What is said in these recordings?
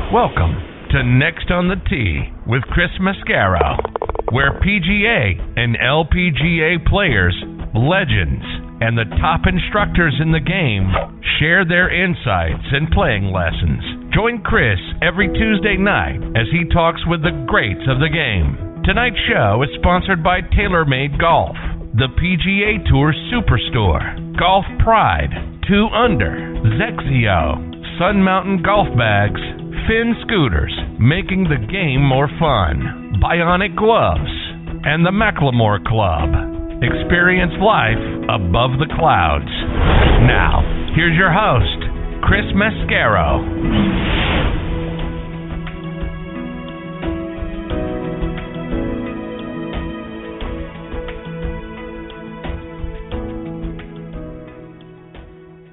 Welcome to Next on the Tee with Chris Mascaro, where PGA and LPGA players, legends, and the top instructors in the game share their insights and playing lessons. Join Chris every Tuesday night as he talks with the greats of the game. Tonight's show is sponsored by TaylorMade Golf, the PGA Tour Superstore, Golf Pride, 2 Under, Zexio, Sun Mountain Golf Bags, Finn Scooters, making the game more fun, Bionic Gloves, and the Macklemore Club. Experience life above the clouds. Now, here's your host, Chris Mascaro.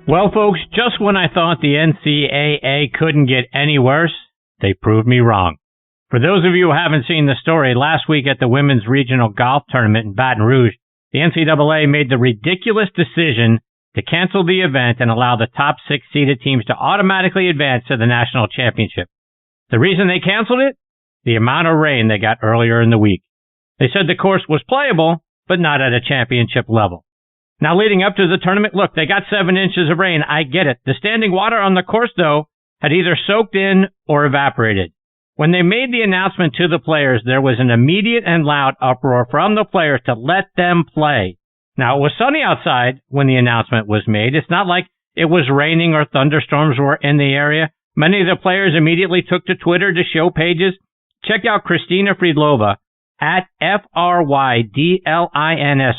Well, folks, just when I thought the NCAA couldn't get any worse, they proved me wrong. For those of you who haven't seen the story, last week at the Women's Regional Golf Tournament in Baton Rouge, the NCAA made the ridiculous decision to cancel the event and allow the top 6 seeded teams to automatically advance to the National Championship. The reason they canceled it? The amount of rain they got earlier in the week. They said the course was playable, but not at a championship level. Now, leading up to the tournament, look, they got 7 inches of rain. I get it. The standing water on the course, though, had either soaked in or evaporated. When they made the announcement to the players, there was an immediate and loud uproar from the players to let them play. Now, it was sunny outside when the announcement was made. It's not like it was raining or thunderstorms were in the area. Many of the players immediately took to Twitter to show pages. Check out Kristina Friedlova at FRYDLINS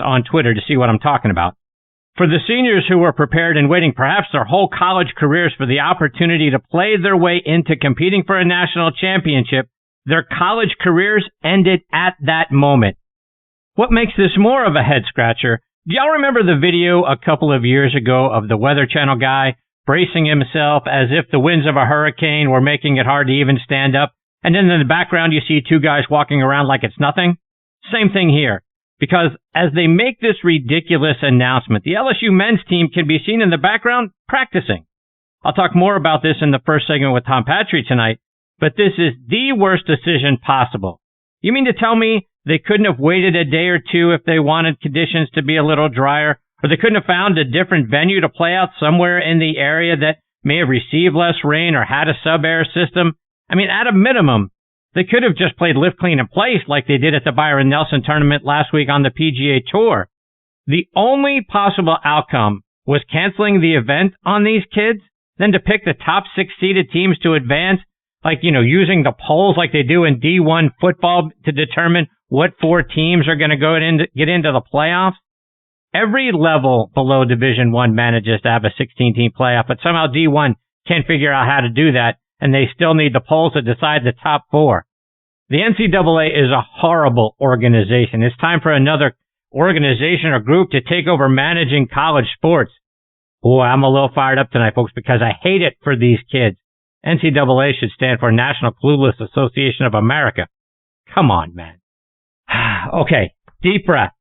on Twitter to see what I'm talking about. For the seniors who were prepared and waiting perhaps their whole college careers for the opportunity to play their way into competing for a national championship, their college careers ended at that moment. What makes this more of a head-scratcher? Do y'all remember the video a couple of years ago of the Weather Channel guy bracing himself as if the winds of a hurricane were making it hard to even stand up? And then in the background, you see 2 guys walking around like it's nothing. Same thing here. Because as they make this ridiculous announcement, the LSU men's team can be seen in the background practicing. I'll talk more about this in the first segment with Tom Patri tonight, but this is the worst decision possible. You mean to tell me they couldn't have waited a day or 2 if they wanted conditions to be a little drier, or they couldn't have found a different venue to play out somewhere in the area that may have received less rain or had a sub-air system? I mean, at a minimum, they could have just played lift, clean, and place like they did at the Byron Nelson tournament last week on the PGA Tour. The only possible outcome was canceling the event on these kids, then to pick the top 6 seeded teams to advance, like, using the polls like they do in D1 football to determine what 4 teams are going to get into the playoffs. Every level below Division I manages to have a 16-team playoff, but somehow D1 can't figure out how to do that, and they still need the polls to decide the top 4. The NCAA is a horrible organization. It's time for another organization or group to take over managing college sports. Boy, I'm a little fired up tonight, folks, because I hate it for these kids. NCAA should stand for National Clueless Association of America. Come on, man. Okay, deep breath.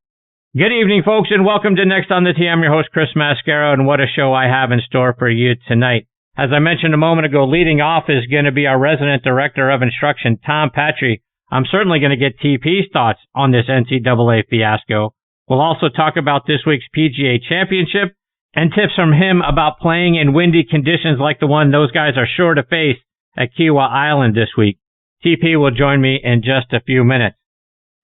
Good evening, folks, and welcome to Next on the Tee. I'm your host, Chris Mascaro, and what a show I have in store for you tonight. As I mentioned a moment ago, leading off is going to be our resident director of instruction, Tom Patri. I'm certainly going to get TP's thoughts on this NCAA fiasco. We'll also talk about this week's PGA Championship and tips from him about playing in windy conditions like the one those guys are sure to face at Kiawah Island this week. TP will join me in just a few minutes.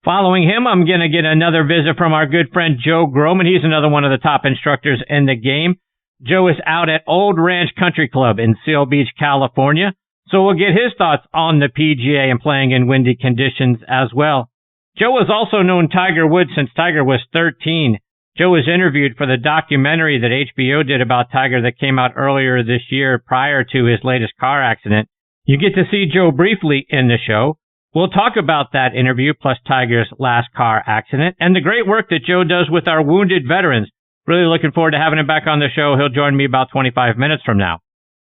Following him, I'm going to get another visit from our good friend Joe Grohman. He's another one of the top instructors in the game. Joe is out at Old Ranch Country Club in Seal Beach, California, so we'll get his thoughts on the PGA and playing in windy conditions as well. Joe has also known Tiger Woods since Tiger was 13. Joe was interviewed for the documentary that HBO did about Tiger that came out earlier this year prior to his latest car accident. You get to see Joe briefly in the show. We'll talk about that interview plus Tiger's last car accident and the great work that Joe does with our wounded veterans. Really looking forward to having him back on the show. He'll join me about 25 minutes from now.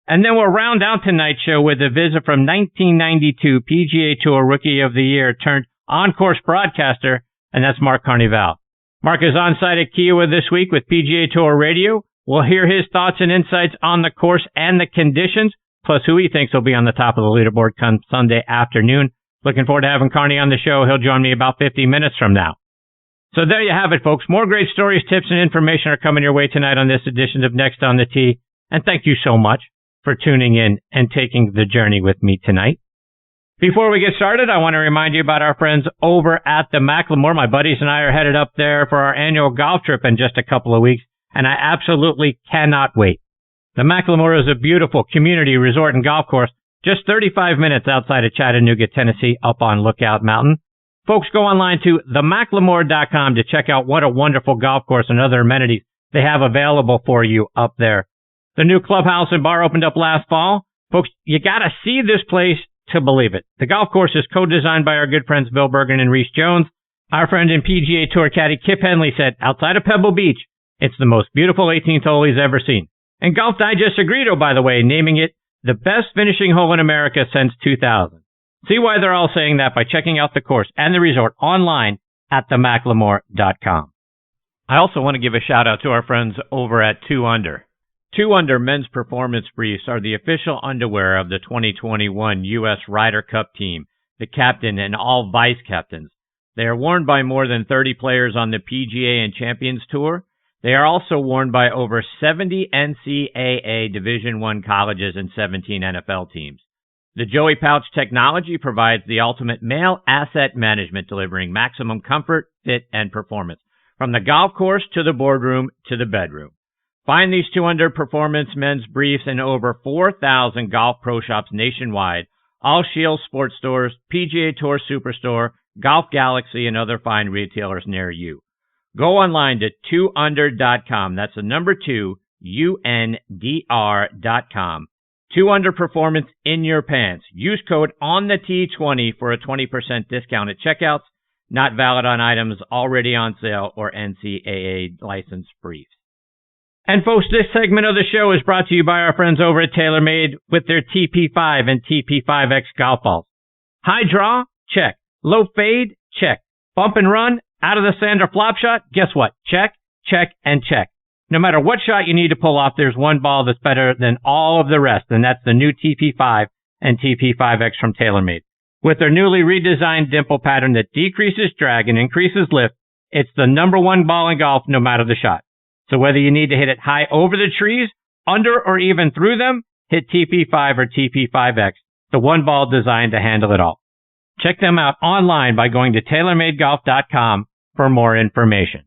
And then we'll round out tonight's show with a visit from 1992 PGA Tour Rookie of the Year turned on-course broadcaster, and that's Mark Carnevale. Mark is on site at Kiawah this week with PGA Tour Radio. We'll hear his thoughts and insights on the course and the conditions, plus who he thinks will be on the top of the leaderboard come Sunday afternoon. Looking forward to having Carney on the show. He'll join me about 50 minutes from now. So there you have it, folks. More great stories, tips, and information are coming your way tonight on this edition of Next on the Tee. And thank you so much for tuning in and taking the journey with me tonight. Before we get started, I want to remind you about our friends over at the Macklemore. My buddies and I are headed up there for our annual golf trip in just a couple of weeks, and I absolutely cannot wait. The Macklemore is a beautiful community resort and golf course just 35 minutes outside of Chattanooga, Tennessee, up on Lookout Mountain. Folks, go online to themacklemore.com to check out what a wonderful golf course and other amenities they have available for you up there. The new clubhouse and bar opened up last fall. Folks, you got to see this place to believe it. The golf course is co-designed by our good friends Bill Bergen and Reese Jones. Our friend and PGA Tour caddy Kip Henley said, outside of Pebble Beach, it's the most beautiful 18th hole he's ever seen. And Golf Digest agreed, oh, by the way, naming it the best finishing hole in America since 2000. See why they're all saying that by checking out the course and the resort online at themacklemore.com. I also want to give a shout out to our friends over at 2 Under. 2 Under men's performance briefs are the official underwear of the 2021 U.S. Ryder Cup team, the captain and all vice captains. They are worn by more than 30 players on the PGA and Champions Tour. They are also worn by over 70 NCAA Division I colleges and 17 NFL teams. The Joey Pouch technology provides the ultimate male asset management, delivering maximum comfort, fit, and performance, from the golf course to the boardroom to the bedroom. Find these 2 Under performance men's briefs in over 4,000 golf pro shops nationwide, all Shield sports stores, PGA Tour Superstore, Golf Galaxy, and other fine retailers near you. Go online to 2under.com. That's the number 2, UNDR.com. 2 Under performance in your pants. Use code ONTHET20 for a 20% discount at checkouts. Not valid on items already on sale or NCAA licensed briefs. And folks, this segment of the show is brought to you by our friends over at TaylorMade with their TP5 and TP5X golf balls. High draw? Check. Low fade? Check. Bump and run? Out of the sand or flop shot? Guess what? Check, check, and check. No matter what shot you need to pull off, there's one ball that's better than all of the rest, and that's the new TP5 and TP5X from TaylorMade. With their newly redesigned dimple pattern that decreases drag and increases lift, it's the number one ball in golf no matter the shot. So whether you need to hit it high over the trees, under, or even through them, hit TP5 or TP5X, the one ball designed to handle it all. Check them out online by going to TaylorMadeGolf.com for more information.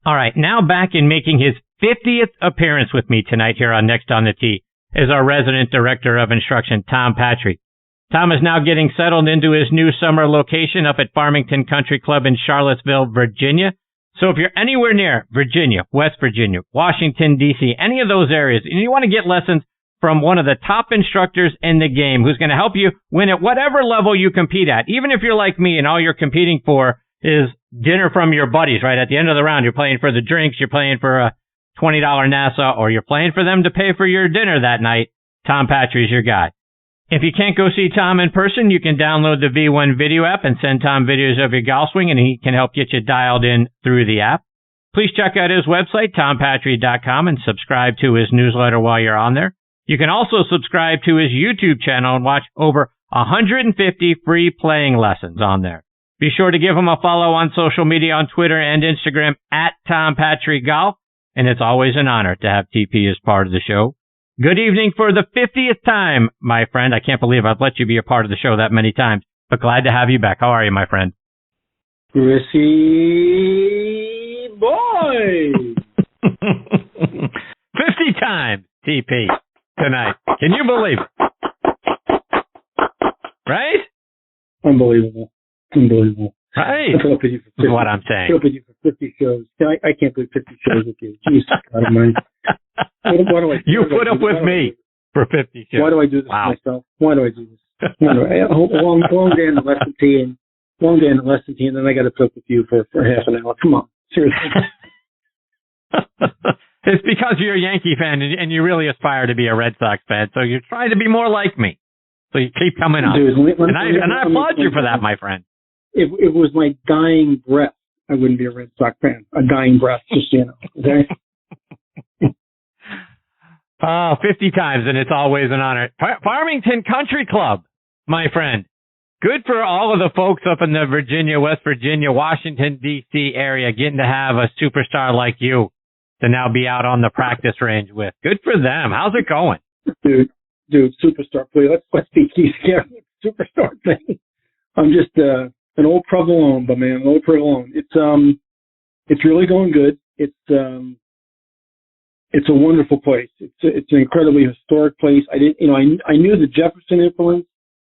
All right, now back in making his 50th appearance with me tonight here on Next on the Tee is our resident director of instruction, Tom Patri. Tom is now getting settled into his new summer location up at Farmington Country Club in Charlottesville, Virginia. So if you're anywhere near Virginia, West Virginia, Washington, D.C., any of those areas, and you want to get lessons from one of the top instructors in the game who's going to help you win at whatever level you compete at, even if you're like me and all you're competing for is dinner from your buddies, right? At the end of the round, you're playing for the drinks, you're playing for a $20 NASA, or you're playing for them to pay for your dinner that night. Tom Patri is your guy. If you can't go see Tom in person, you can download the V1 video app and send Tom videos of your golf swing, and he can help get you dialed in through the app. Please check out his website, tompatri.com, and subscribe to his newsletter while you're on there. You can also subscribe to his YouTube channel and watch over 150 free playing lessons on there. Be sure to give him a follow on social media on Twitter and Instagram at TomPatriGolf, and it's always an honor to have TP as part of the show. Good evening for the 50th time, my friend. I can't believe I've let you be a part of the show that many times, but glad to have you back. How are you, my friend? Chrissy boy! 50 times, TP, tonight. Can you believe it? Right? Unbelievable. Right. That's what I'm saying. I put you for 50 shows. I can't believe 50 shows with you. Jesus, God almighty. You put up with me for 50 shows. Why do I do this to myself? Why do I do this? Long day in the lesson tee, and then I got to put up with you for half an hour. Come on, seriously. It's because you're a Yankee fan and you really aspire to be a Red Sox fan, so you're trying to be more like me. So you keep coming up. Dude, and I applaud you for that, my friend. If it was my dying breath, I wouldn't be a Red Sox fan. A dying breath, just so you know. Okay? 50 times, and it's always an honor. Farmington Country Club, my friend. Good for all of the folks up in the Virginia, West Virginia, Washington, D.C. area getting to have a superstar like you to now be out on the practice range with. Good for them. How's it going? Dude, superstar, please. Let's be key here. Superstar thing. I'm just an old provolone, but man, an old provolone. It's really going good. It's a wonderful place. It's an incredibly historic place. I knew the Jefferson influence.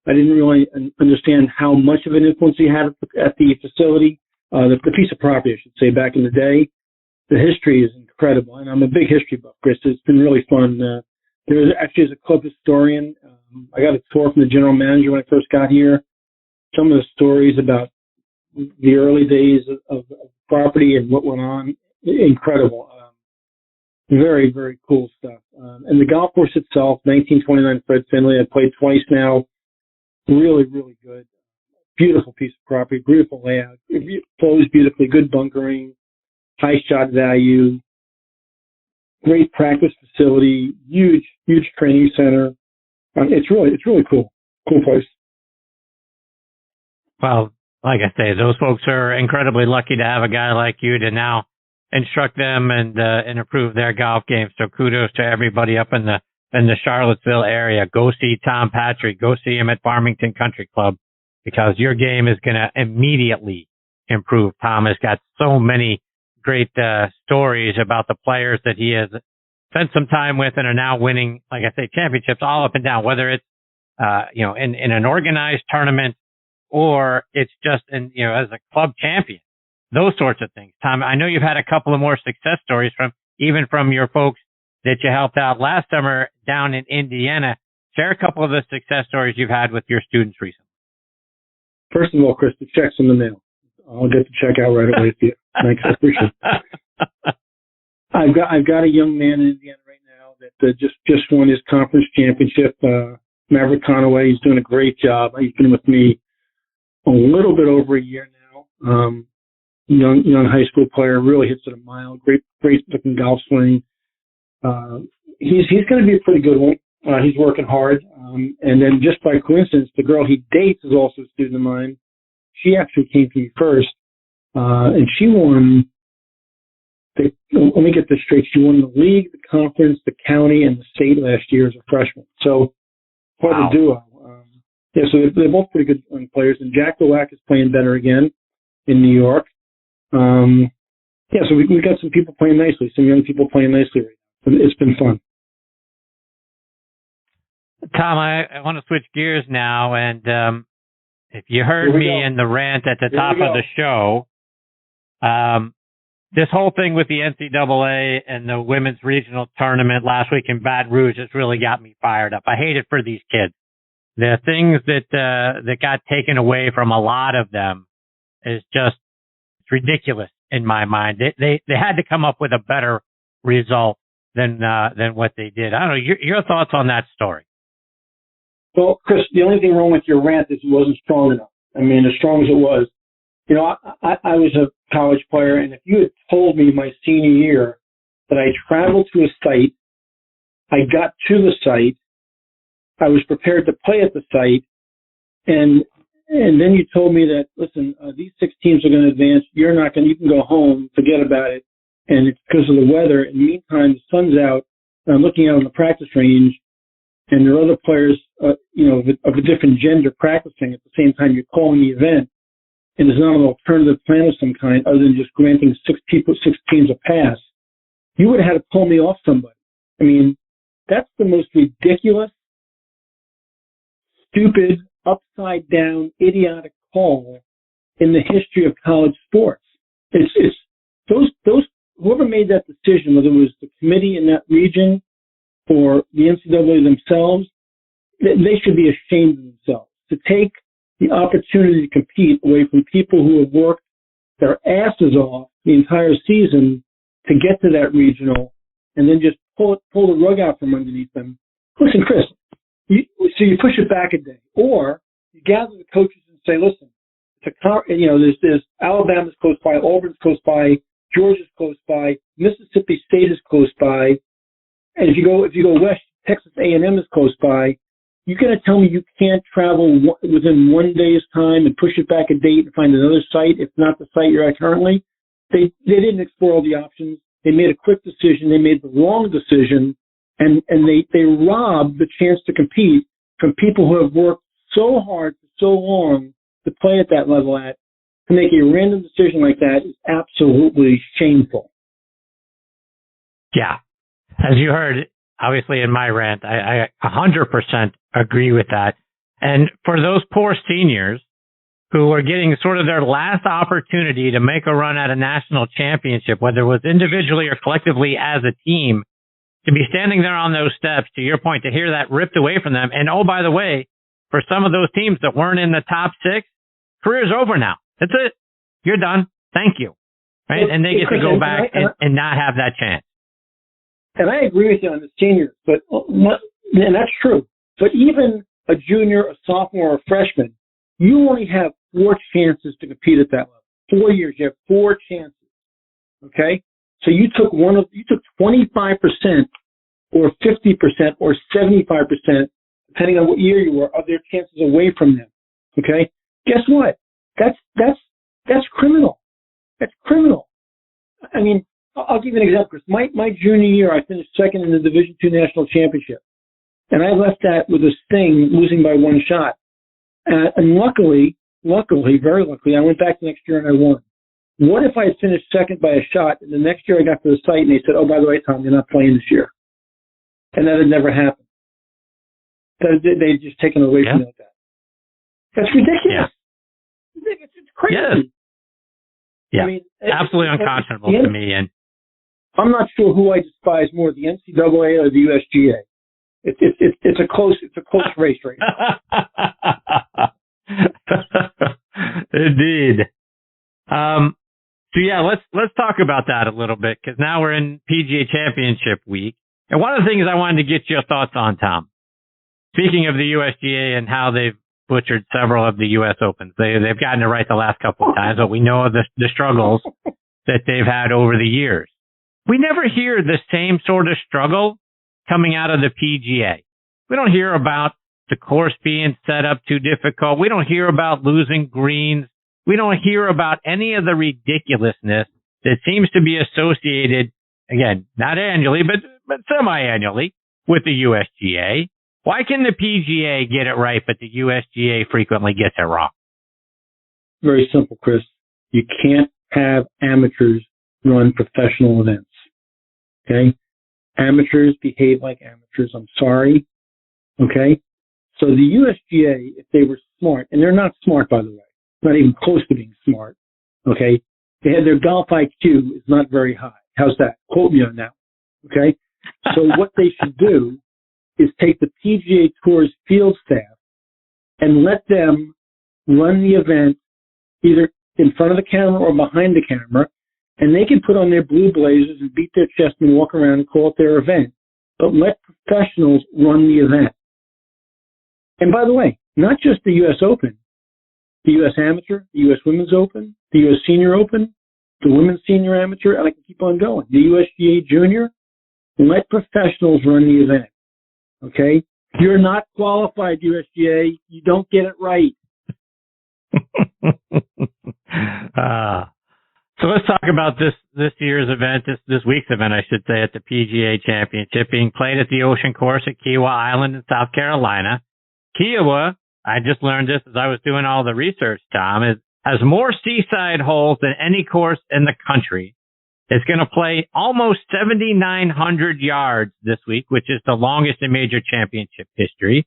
I didn't really understand how much of an influence he had at the facility, the piece of property, I should say, back in the day. The history is incredible, and I'm a big history buff, Chris. It's been really fun. There actually is a club historian. I got a tour from the general manager when I first got here. Some of the stories about the early days of the property and what went on, incredible. Very, very cool stuff. And the golf course itself, 1929 Fred Finley. I played twice now. Really, really good. Beautiful piece of property, beautiful layout. It flows beautifully, good bunkering, high shot value, great practice facility, huge training center. It's really cool. Cool place. Well, like I say, those folks are incredibly lucky to have a guy like you to now instruct them and improve their golf game. So kudos to everybody up in the Charlottesville area. Go see Tom Patri. Go see him at Farmington Country Club because your game is going to immediately improve. Tom has got so many great stories about the players that he has spent some time with and are now winning, like I say, championships all up and down, whether it's, in an organized tournament or it's just as a club champion, those sorts of things. Tom, I know you've had a couple of more success stories from your folks that you helped out last summer down in Indiana. Share a couple of the success stories you've had with your students recently. First of all, Chris, the check's in the mail. I'll get the check out right away for you. Thanks, I appreciate it. I've got a young man in Indiana right now that just won his conference championship. Maverick Conaway, he's doing a great job. He's been with me a little bit over a year now. Young high school player, really hits it a mile. Great looking golf swing. He's going to be a pretty good one. He's working hard. And then just by coincidence, the girl he dates is also a student of mine. She actually came to me first, and she won. Let me get this straight. She won the league, the conference, the county, and the state last year as a freshman. So quite a duo. So they're both pretty good players. And Jack Delac is playing better again in New York. So we got some people playing nicely, some young people playing nicely right now. It's been fun. Tom, I want to switch gears now, and if you heard me in the rant at the top of the show, this whole thing with the NCAA and the women's regional tournament last week in Baton Rouge has really got me fired up. I hate it for these kids. The things that got taken away from a lot of them is just ridiculous in my mind. They had to come up with a better result than what they did. I don't know your thoughts on that story. Well, Chris, the only thing wrong with your rant is it wasn't strong enough. I mean, as strong as it was. I was a college player, and if you had told me my senior year that I traveled to a site, I got to the site, I was prepared to play at the site, and then you told me that, listen, these 6 teams are going to advance. You can go home, forget about it, and it's because of the weather. In the meantime, the sun's out, and I'm looking out on the practice range, and there are other players, of a different gender practicing at the same time you're calling the event, and there's not an alternative plan of some kind other than just granting 6 teams a pass. You would have had to pull me off somebody. I mean, that's the most ridiculous, stupid, upside down, idiotic call in the history of college sports. It's those whoever made that decision, whether it was the committee in that region or the NCAA themselves, they should be ashamed of themselves to take the opportunity to compete away from people who have worked their asses off the entire season to get to that regional and then just pull the rug out from underneath them. Listen, Chris, you push it back a day, or you gather the coaches and say, listen, there's Alabama's close by, Auburn's close by, Georgia's close by, Mississippi State is close by. And if you go west, Texas A&M is close by. You're going to tell me you can't travel within one day's time and push it back a date and find another site, if not the site you're at currently? They didn't explore all the options. They made a quick decision. They made the wrong decision, and they robbed the chance to compete from people who have worked so hard for so long to play at that level. To make a random decision like that is absolutely shameful. Yeah. As you heard, obviously in my rant, I 100% agree with that. And for those poor seniors who are getting sort of their last opportunity to make a run at a national championship, whether it was individually or collectively as a team, to be standing there on those steps, to your point, to hear that ripped away from them. And oh, by the way, for some of those teams that weren't in the top 6, career's over now. That's it. You're done. Thank you. Right? And they get to go back and not have that chance. And I agree with you on the seniors, and that's true. But even a junior, a sophomore, or a freshman, you only have 4 chances to compete at that level. 4 years, you have 4 chances. Okay? So you took 25% or 50% or 75%, depending on what year you were, of their chances away from them. Okay? Guess what? That's criminal. That's criminal. I mean, I'll give you an example, Chris. My junior year, I finished second in the Division II National Championship. And I left that with a sting, losing by 1 shot. And luckily, very luckily, I went back the next year and I won. What if I had finished second by a shot, and the next year I got to the site and they said, oh, by the way, Tom, you're not playing this year. And that had never happened. They'd just taken away from me like that. That's ridiculous. Yeah. It's crazy. Yeah. I mean, absolutely unconscionable to me. And I'm not sure who I despise more, the NCAA or the USGA. It's a close race right now. Indeed. So yeah, let's talk about that a little bit, because now we're in PGA Championship week. And one of the things I wanted to get your thoughts on, Tom, speaking of the USGA and how they've butchered several of the U.S. Opens. They've gotten it right the last couple of times, but we know of the struggles that they've had over the years. We never hear the same sort of struggle coming out of the PGA. We don't hear about the course being set up too difficult. We don't hear about losing greens. We don't hear about any of the ridiculousness that seems to be associated, again, not annually, but semi-annually, with the USGA. Why can the PGA get it right, but the USGA frequently gets it wrong? Very simple, Chris. You can't have amateurs run professional events. Okay? Amateurs behave like amateurs. I'm sorry. Okay? So the USGA, if they were smart, and they're not smart, by the way, not even close to being smart, okay? They had their golf IQ is not very high. How's that? Quote me on that. Okay? So what they should do is take the PGA Tour's field staff and let them run the event either in front of the camera or behind the camera, and they can put on their blue blazers and beat their chest and walk around and call it their event. But let professionals run the event. And by the way, not just the U.S. Open, the U.S. Amateur, the U.S. Women's Open, the U.S. Senior Open, the Women's Senior Amateur, and I can keep on going. The USGA Junior, let professionals run the event. Okay? You're not qualified, USGA. You don't get it right. So let's talk about this year's event, this week's event, I should say, at the PGA Championship, being played at the Ocean Course at Kiawah Island in South Carolina. Kiawah, I just learned this as I was doing all the research, Tom, has more seaside holes than any course in the country. It's going to play almost 7,900 yards this week, which is the longest in major championship history.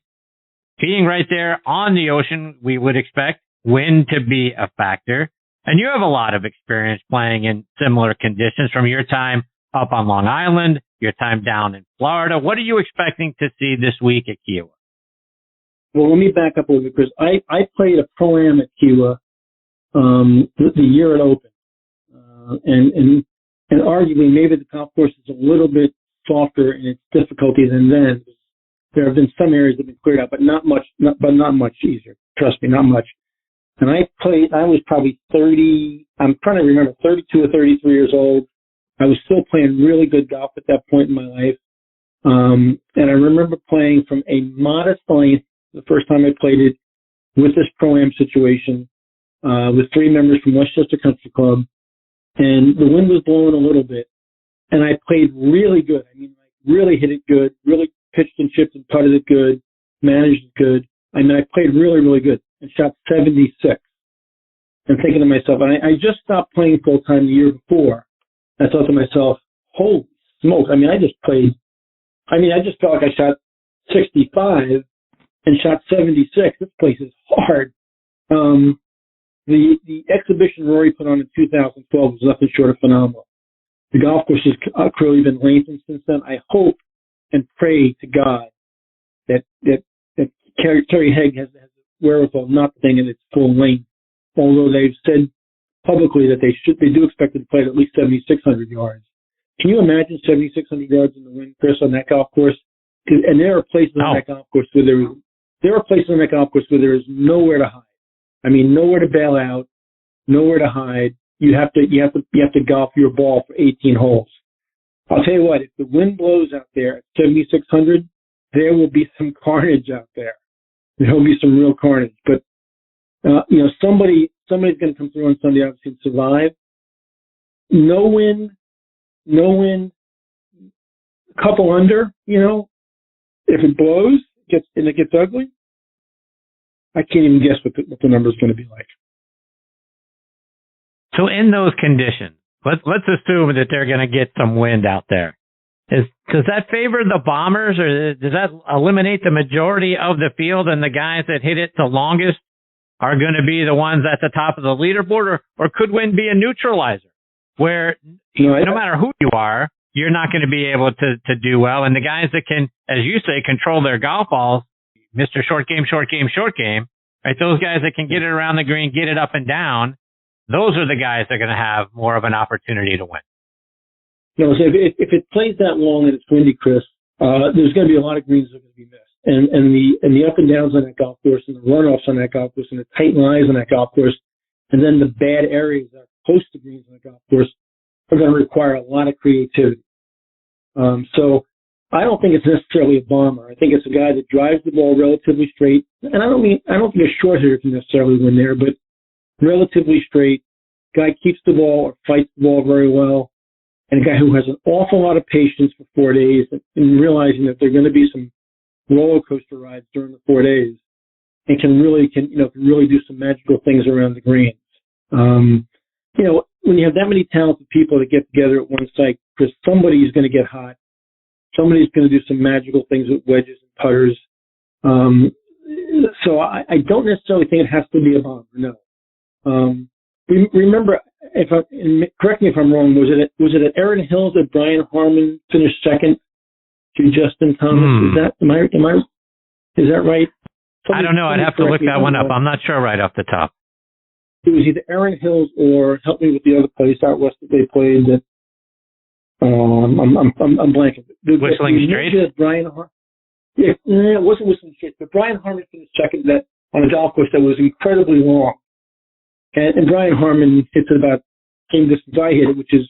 Being right there on the ocean, we would expect wind to be a factor. And you have a lot of experience playing in similar conditions from your time up on Long Island, your time down in Florida. What are you expecting to see this week at Kiawah? Well, let me back up a little bit, because I played a Pro-Am at Kiawah the year it opened. And arguably, maybe the golf course is a little bit softer in its difficulty than then. There have been some areas that have been cleared out, but not much easier. Trust me, not much. And I was probably 30, I'm trying to remember, 32 or 33 years old. I was still playing really good golf at that point in my life. And I remember playing from a modest length the first time I played it with this Pro-Am situation, with 3 members from Westchester Country Club. And the wind was blowing a little bit. And I played really good. I mean, like, really hit it good, really pitched and chipped and putted it good, managed it good. I mean, I played really, really good and shot 76. And thinking to myself, and I just stopped playing full time the year before. I thought to myself, holy smokes. I mean, I just felt like I shot 65 and shot 76. This place is hard. The exhibition Rory put on in 2012 was nothing short of phenomenal. The golf course has clearly been lengthened since then. I hope and pray to God that Kerry Haig has the wherewithal not playing in its full length, although they've said publicly that they do expect it to play at least 7,600 yards. Can you imagine 7,600 yards in the wind, Chris, on that golf course? And there are places on that golf course where there is nowhere to hide. I mean, nowhere to bail out, nowhere to hide. You have to golf your ball for 18 holes. I'll tell you what, if the wind blows out there at 7,600, there will be some carnage out there. There will be some real carnage. But somebody's going to come through on Sunday, obviously, and survive. No wind, a couple under, if it blows, it gets ugly, I can't even guess what the number is going to be like. So in those conditions, let's assume that they're going to get some wind out there. Does that favor the bombers, or does that eliminate the majority of the field and the guys that hit it the longest are going to be the ones at the top of the leaderboard, or could wind be a neutralizer where no matter who you are, you're not going to be able to do well? And the guys that can, as you say, control their golf balls, Mr. Short game, right? Those guys that can get it around the green, get it up and down, those are the guys that are going to have more of an opportunity to win. So if it plays that long and it's windy, Chris, there's going to be a lot of greens that are going to be missed. And the up and downs on that golf course, and the runoffs on that golf course, and the tight lines on that golf course, and then the bad areas that are close to greens on the golf course are going to require a lot of creativity. So I don't think it's necessarily a bomber. I think it's a guy that drives the ball relatively straight. And I don't think a short hitter can necessarily win there, but relatively straight. Guy keeps the ball or fights the ball very well. And a guy who has an awful lot of patience for 4 days and realizing that there are going to be some roller coaster rides during the 4 days, and can really do some magical things around the greens. When you have that many talented people that get together at one site, because somebody's going to get hot. Somebody's going to do some magical things with wedges and putters. So I don't necessarily think it has to be a bomber, no. Remember, correct me if I'm wrong, was it at Erin Hills that Brian Harmon finished second to Justin Thomas? Is that right? I don't know. I'd have to look that one up. I'm not sure right off the top. It was either Erin Hills or, help me with the other place out west that they played. That I'm blanking. Whistling Straits? Yeah, it wasn't Whistling Straits, but Brian Harmon finished second on a golf course that was incredibly long. And Brian Harmon hits it about same distance I hit it, which is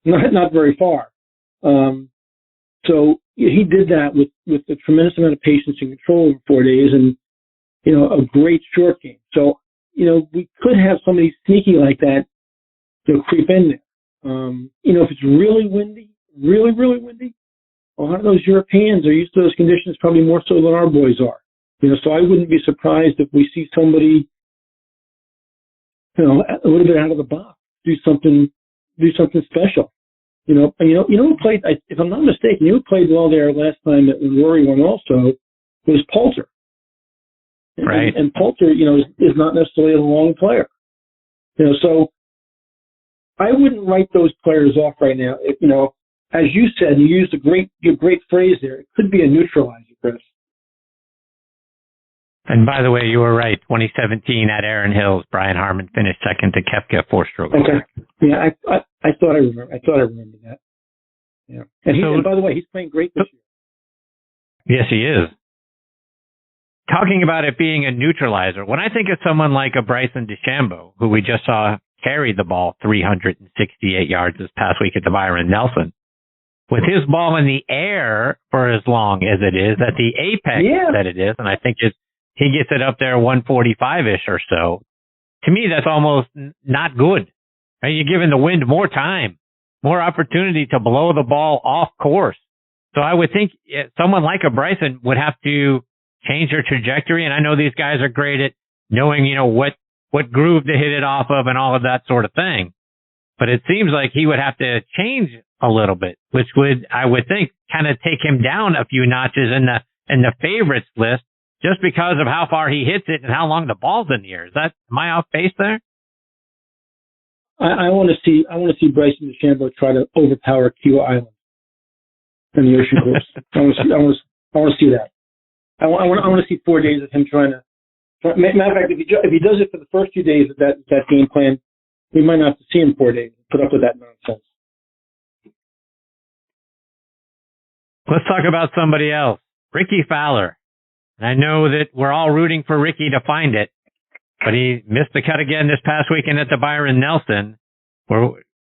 not very far. So he did that with a tremendous amount of patience and control over 4 days, and a great short game. So we could have somebody sneaky like that creep in there. If it's really windy, really, really windy, a lot of those Europeans are used to those conditions probably more so than our boys are. So I wouldn't be surprised if we see somebody, a little bit out of the box, do something special. Who played, if I'm not mistaken, who played well there last time when Rory won also was Poulter. Right. And Poulter, is not necessarily a long player. So I wouldn't write those players off right now. As you said, you used a great phrase there. It could be a neutralizer, Chris. And by the way, you were right. 2017 at Erin Hills, Brian Harmon finished second to Koepka, 4-stroke. Okay. Yeah, I thought I remembered that. Yeah. And by the way, he's playing great this year. Yes, he is. Talking about it being a neutralizer, when I think of someone like a Bryson DeChambeau, who we just saw carry the ball 368 yards this past week at the Byron Nelson, with his ball in the air for as long as it is, at the apex that it is, and I think he gets it up there 145-ish or so. To me, that's almost not good. Right? You're giving the wind more time, more opportunity to blow the ball off course. So I would think someone like a Bryson would have to change their trajectory. And I know these guys are great at knowing, what groove to hit it off of and all of that sort of thing. But it seems like he would have to change a little bit, which I would think, kind of take him down a few notches in the favorites list, just because of how far he hits it and how long the ball's in the air. Am I off base there? I want to see Bryson DeChambeau try to overpower Kiawah Island in the ocean course. I want to see that. I want to see 4 days of him trying to. Matter of fact, if he does it for the first 2 days of that game plan, we might not have to see him 4 days. Put up with that nonsense. Let's talk about somebody else, Ricky Fowler. And I know that we're all rooting for Ricky to find it, but he missed the cut again this past weekend at the Byron Nelson. Where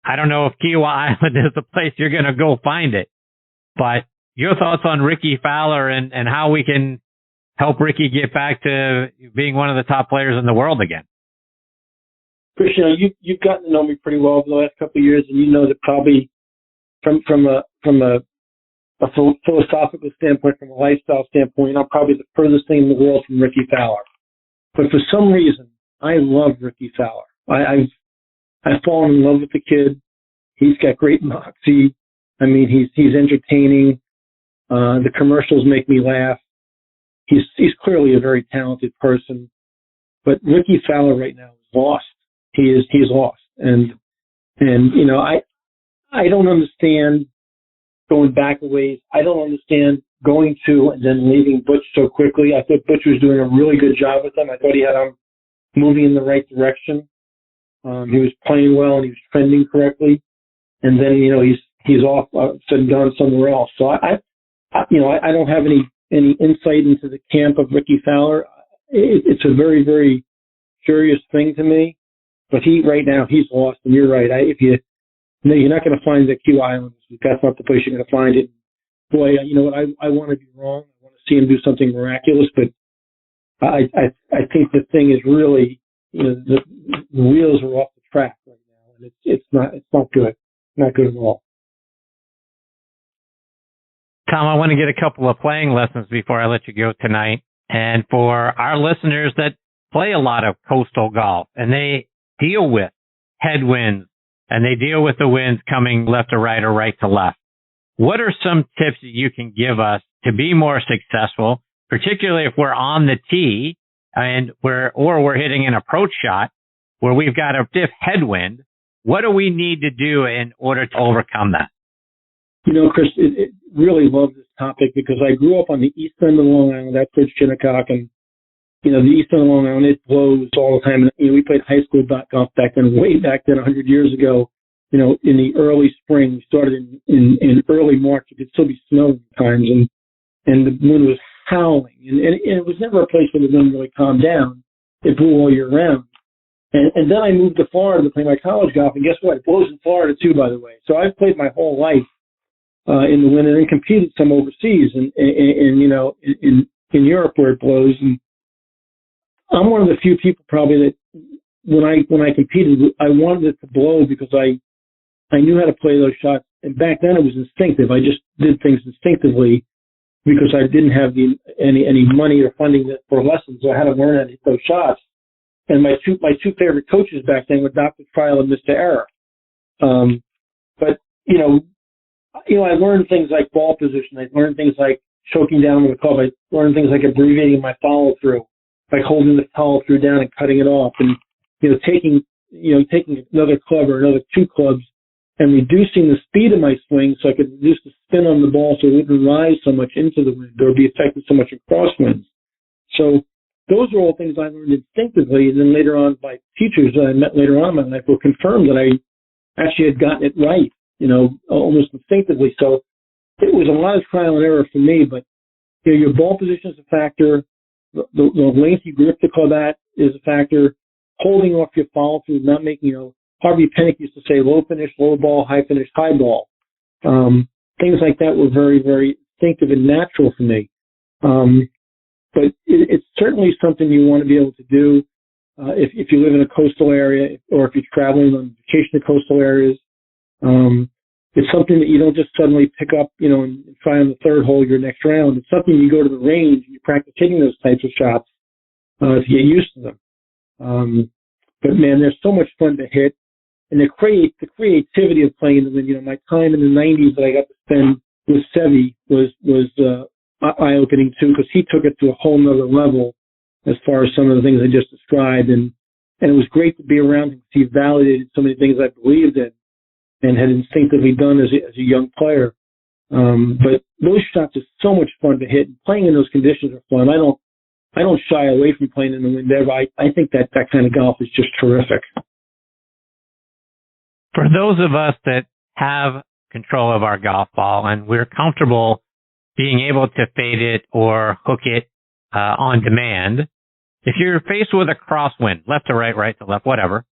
I don't know if Kiawah Island is the place you're going to go find it. But your thoughts on Ricky Fowler and how we can help Ricky get back to being one of the top players in the world again? Christian, you've gotten to know me pretty well over the last couple of years, and you know that probably from a philosophical standpoint, from a lifestyle standpoint, I'm probably the furthest thing in the world from Ricky Fowler. But for some reason, I love Ricky Fowler. I've fallen in love with the kid. He's got great moxie. I mean, he's entertaining. The commercials make me laugh. He's clearly a very talented person. But Ricky Fowler right now is lost. He's lost. And I don't understand going back a ways. I don't understand going to and then leaving Butch so quickly. I thought Butch was doing a really good job with him. I thought he had him moving in the right direction. He was playing well and he was trending correctly. And then, he's off, said and done somewhere else. So I don't have any insight into the camp of Ricky Fowler. It's a very, very curious thing to me. But right now he's lost, and you're right. You're not going to find the Kiawah Island. That's not the place you're going to find it. Boy, you know what? I want to be wrong. I want to see him do something miraculous, but I think the thing is really, the wheels are off the track right now, and it's not good. Not good at all. Tom, I want to get a couple of playing lessons before I let you go tonight. And for our listeners that play a lot of coastal golf and they deal with headwinds and they deal with the winds coming left to right or right to left, what are some tips that you can give us to be more successful, particularly if we're on the tee and we're hitting an approach shot where we've got a stiff headwind? What do we need to do in order to overcome that? Chris, it really love this topic because I grew up on the east end of Long Island, that towards Shinnecock, and the east end of Long Island, it blows all the time. And, we played high school golf back then, way back then, 100 years ago. In the early spring, we started in early March. It could still be snowing at times, and the wind was howling, and it was never a place where the wind really calmed down. It blew all year round. And then I moved to Florida to play my college golf, and guess what? It blows in Florida too, by the way. So I've played my whole life in the winter and competed some overseas, and in Europe where it blows. And I'm one of the few people probably that when I competed, I wanted it to blow because I knew how to play those shots. And back then it was instinctive. I just did things instinctively because I didn't have any money or funding for lessons. So I had to learn how to hit those shots. And my two favorite coaches back then were Dr. Trial and Mr. Error. But I learned things like ball position. I learned things like choking down with the club. I learned things like abbreviating my follow through, like holding the follow through down and cutting it off, and taking another club or another two clubs and reducing the speed of my swing so I could reduce the spin on the ball so it wouldn't rise so much into the wind or be affected so much in crosswinds. So those are all things I learned instinctively, and then later on by teachers that I met later on in my life will confirm that I actually had gotten it right, almost instinctively. So it was a lot of trial and error for me, but your ball position is a factor. The length you grip the club at is a factor. Holding off your follow through, not making, Harvey Penick used to say low finish, low ball, high finish, high ball. things like that were very, very instinctive and natural for me. But it's certainly something you want to be able to do if you live in a coastal area or if you're traveling on vacation to coastal areas. It's something that you don't just suddenly pick up, and try on the third hole your next round. It's something you go to the range and you practice hitting those types of shots to get used to them. But man, they're so much fun to hit, and the creativity of playing in the wind. My time in the '90s that I got to spend with Seve was eye-opening too, because he took it to a whole nother level as far as some of the things I just described, and it was great to be around him because he validated so many things I believed in and had instinctively done as a young player. But those shots are so much fun to hit, and playing in those conditions are fun. I don't shy away from playing in the wind ever. I think that kind of golf is just terrific. For those of us that have control of our golf ball and we're comfortable being able to fade it or hook it on demand, if you're faced with a crosswind, left to right, right to left, whatever,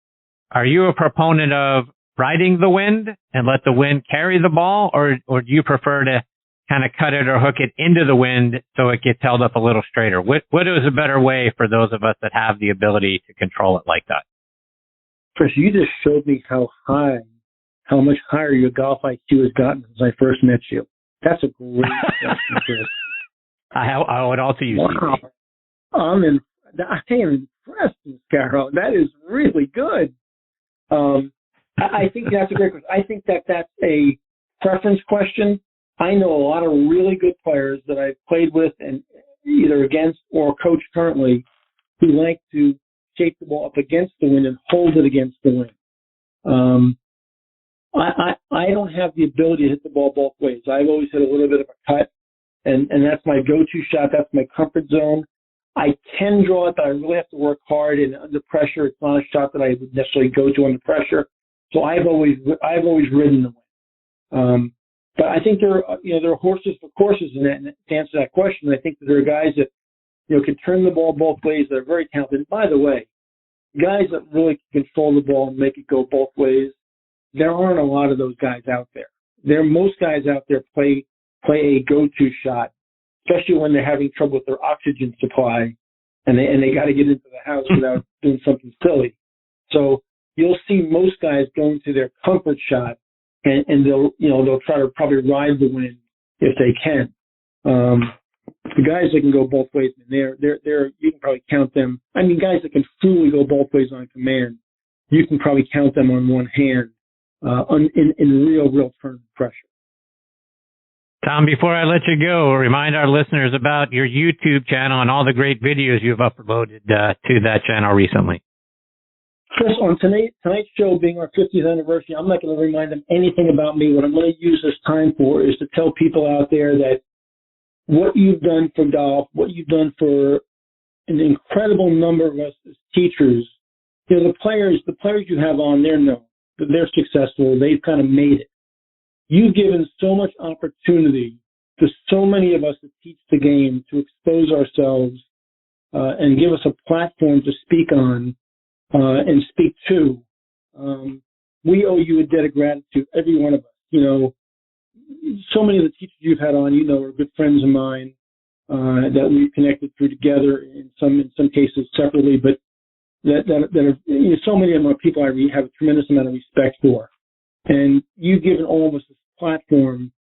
are you a proponent of riding the wind and let the wind carry the ball, or do you prefer to kind of cut it or hook it into the wind so it gets held up a little straighter? What is a better way for those of us that have the ability to control it like that? Chris, you just showed me how much higher your golf IQ has gotten since I first met you. That's a great question, Chris. I would also use wow. I am impressed, Mascaro. That is really good. I think that's a great question. I think that's a preference question. I know a lot of really good players that I've played with and either against or coach currently who like to shape the ball up against the wind and hold it against the wind. I don't have the ability to hit the ball both ways. I've always hit a little bit of a cut, and that's my go-to shot. That's my comfort zone. I can draw it, but I really have to work hard, and under pressure, it's not a shot that I would necessarily go to under pressure. So I've always ridden the wind. But I think there are horses for courses in that. And to answer that question, I think that there are guys that can turn the ball both ways that are very talented. And by the way, guys that really can control the ball and make it go both ways, there aren't a lot of those guys out there. Most guys out there play a go-to shot, especially when they're having trouble with their oxygen supply, and they got to get into the house without doing something silly. So you'll see most guys going to their comfort shot, and they'll try to probably ride the wind if they can. The guys that can go both ways, they're you can probably count them. I mean, guys that can truly go both ways on command, you can probably count them on one hand in real tournament pressure. Tom, before I let you go, remind our listeners about your YouTube channel and all the great videos you've uploaded to that channel recently. Chris, on tonight's show being our 50th anniversary, I'm not going to remind them anything about me. What I'm going to use this time for is to tell people out there that what you've done for golf, what you've done for an incredible number of us as teachers, the players you have on there know that they're successful. They've kind of made it. You've given so much opportunity to so many of us that teach the game to expose ourselves and give us a platform to speak on and speak to. We owe you a debt of gratitude, every one of us. So many of the teachers you've had on, are good friends of mine that we've connected through together, in some cases separately, but that are so many of them are people I have a tremendous amount of respect for. And you've given all of us this platform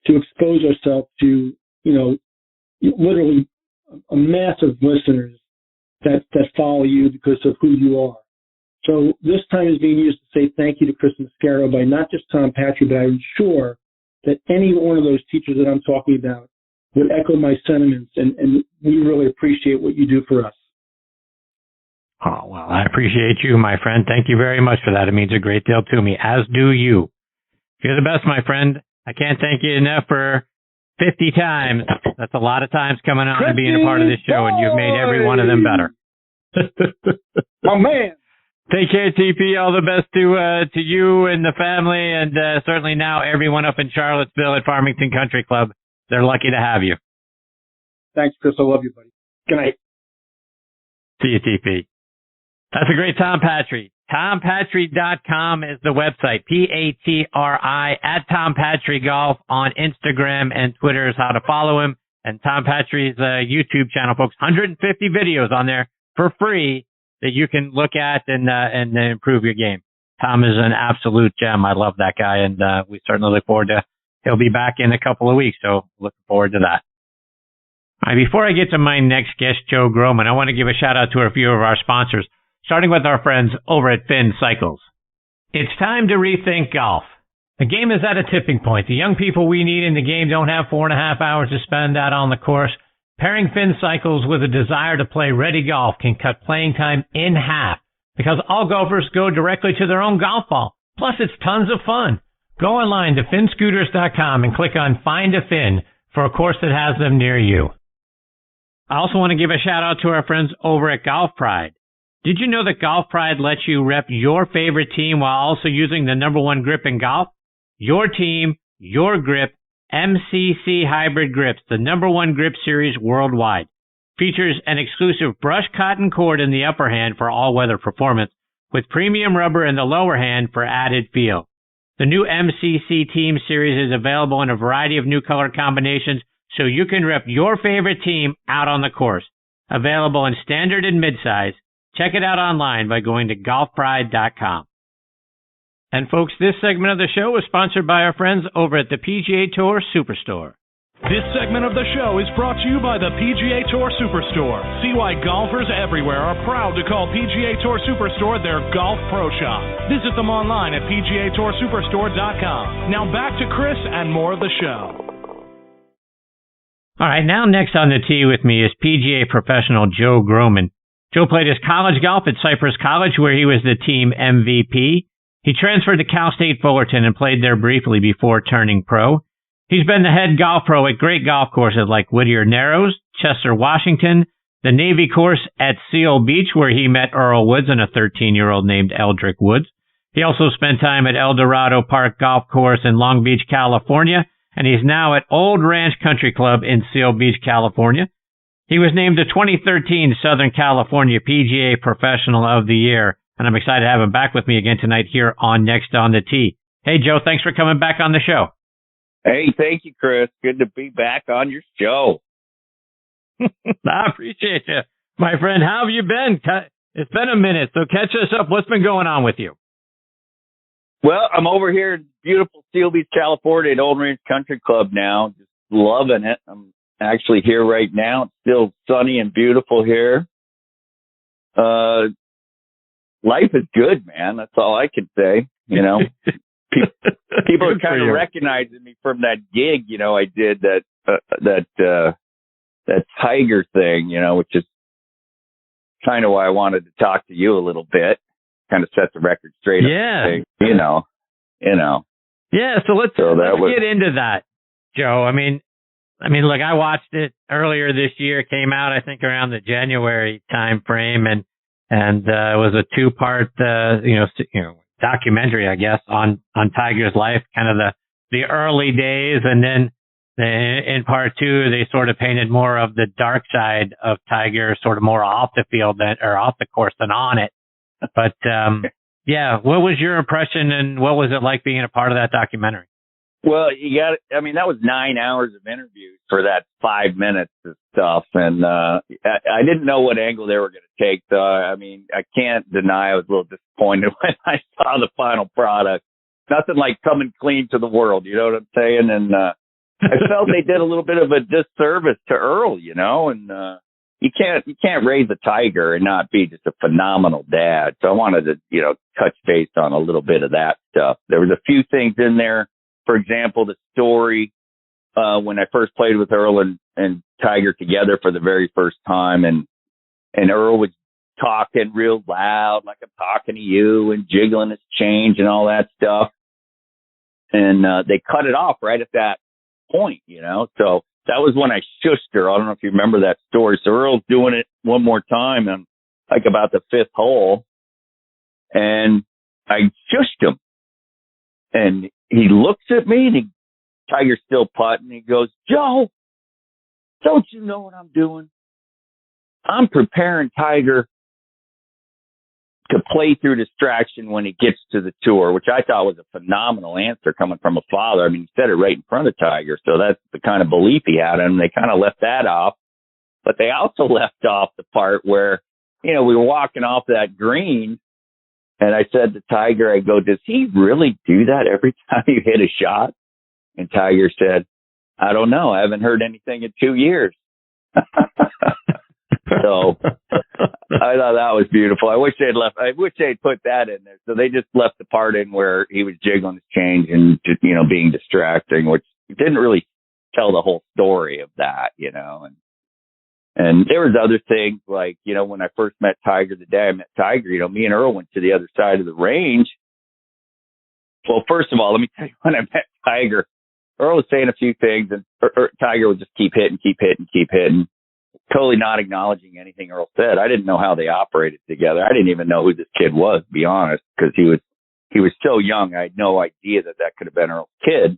to expose ourselves to, literally a mass of listeners that follow you because of who you are. So this time is being used to say thank you to Chris Mascaro by not just Tom Patri, but I'm sure that any one of those teachers that I'm talking about would echo my sentiments, and we really appreciate what you do for us. Oh, well, I appreciate you, my friend. Thank you very much for that. It means a great deal to me, as do you. You're the best, my friend. I can't thank you enough for 50 times. That's a lot of times coming on and being a part of this show, and you've made every one of them better. My man. Take care, TP. All the best to you and the family, and certainly now everyone up in Charlottesville at Farmington Country Club. They're lucky to have you. Thanks, Chris. I love you, buddy. Good night. See you, TP. That's a great Tom Patri, TomPatri.com is the website. Patri at Tom Patri Golf on Instagram and Twitter is how to follow him. And Tom Patri's YouTube channel, folks, 150 videos on there for free that you can look at and improve your game. Tom is an absolute gem. I love that guy, and we certainly look forward to he'll be back in a couple of weeks, so looking forward to that. All right, before I get to my next guest, Joe Grohman, I want to give a shout-out to a few of our sponsors, starting with our friends over at Finn Cycles. It's time to rethink golf. The game is at a tipping point. The young people we need in the game don't have 4.5 hours to spend out on the course. Pairing Finn Cycles with a desire to play ready golf can cut playing time in half because all golfers go directly to their own golf ball. Plus, it's tons of fun. Go online to finscooters.com and click on Find a Fin for a course that has them near you. I also want to give a shout out to our friends over at Golf Pride. Did you know that Golf Pride lets you rep your favorite team while also using the #1 grip in golf? Your team, your grip, MCC Hybrid Grips, the #1 grip series worldwide. Features an exclusive brushed cotton cord in the upper hand for all-weather performance, with premium rubber in the lower hand for added feel. The new MCC Team Series is available in a variety of new color combinations, so you can rep your favorite team out on the course. Available in standard and midsize. Check it out online by going to golfpride.com. And folks, this segment of the show is sponsored by our friends over at the PGA Tour Superstore. This segment of the show is brought to you by the PGA Tour Superstore. See why golfers everywhere are proud to call PGA Tour Superstore their golf pro shop. Visit them online at PGATourSuperstore.com. Now back to Chris and more of the show. All right, now next on the tee with me is PGA professional Joe Grohman. Joe played his college golf at Cypress College, where he was the team MVP. He transferred to Cal State Fullerton and played there briefly before turning pro. He's been the head golf pro at great golf courses like Whittier Narrows, Chester, Washington, the Navy course at Seal Beach, where he met Earl Woods and a 13-year-old named Eldrick Woods. He also spent time at El Dorado Park Golf Course in Long Beach, California, and he's now at Old Ranch Country Club in Seal Beach, California. He was named the 2013 Southern California PGA Professional of the Year, and I'm excited to have him back with me again tonight here on Next on the Tee. Hey, Joe, thanks for coming back on the show. Hey, thank you, Chris. Good to be back on your show. I appreciate you, my friend. How have you been? It's been a minute, so catch us up. What's been going on with you? Well, I'm over here in beautiful Seal Beach, California at Old Ranch Country Club now. Just loving it. I'm actually here right now. It's still sunny and beautiful here. Life is good, man. That's all I can say. You know, people are kind of recognizing me from that gig. You know, I did that Tiger thing. You know, which is kind of why I wanted to talk to you a little bit. Kind of set the record straight. Yeah. You know. Yeah. So let's get into that, Joe. I mean, look, I watched it earlier this year. It came out, I think, around the January time frame, and it was a 2-part, documentary, I guess, on Tiger's life, kind of the early days, and then in part 2, they sort of painted more of the dark side of Tiger, sort of more off the field or off the course than on it. But yeah, what was your impression, and what was it like being a part of that documentary? Well, that was 9 hours of interviews for that 5 minutes of stuff. And, I didn't know what angle they were going to take. So, I can't deny I was a little disappointed when I saw the final product. Nothing like coming clean to the world. You know what I'm saying? And, I felt they did a little bit of a disservice to Earl, you know, and, you can't raise a Tiger and not be just a phenomenal dad. So I wanted to, touch base on a little bit of that stuff. There was a few things in there. For example, the story when I first played with Earl and Tiger together for the very first time, and Earl was talking real loud, like I'm talking to you, and jiggling his change and all that stuff. And they cut it off right at that point, So that was when I shushed her. I don't know if you remember that story. So Earl's doing it one more time on like about the 5th hole, and I shushed him. And he looks at me, and Tiger's still putting. He goes, "Joe, don't you know what I'm doing? I'm preparing Tiger to play through distraction when he gets to the tour, which I thought was a phenomenal answer coming from a father. I mean, he said it right in front of Tiger, so that's the kind of belief he had in him. They kind of left that off, but they also left off the part where, we were walking off that green, and I said to Tiger, I go, does he really do that every time you hit a shot? And Tiger said, I don't know. I haven't heard anything in 2 years. So I thought that was beautiful. I wish they'd put that in there. So they just left the part in where he was jiggling his change and just, being distracting, which didn't really tell the whole story of that, And there was other things like, when I first met Tiger, the day I met Tiger, me and Earl went to the other side of the range. Well, first of all, let me tell you, when I met Tiger, Earl was saying a few things, and Tiger would just keep hitting, totally not acknowledging anything Earl said. I didn't know how they operated together. I didn't even know who this kid was, to be honest, because he was so young. I had no idea that could have been Earl's kid.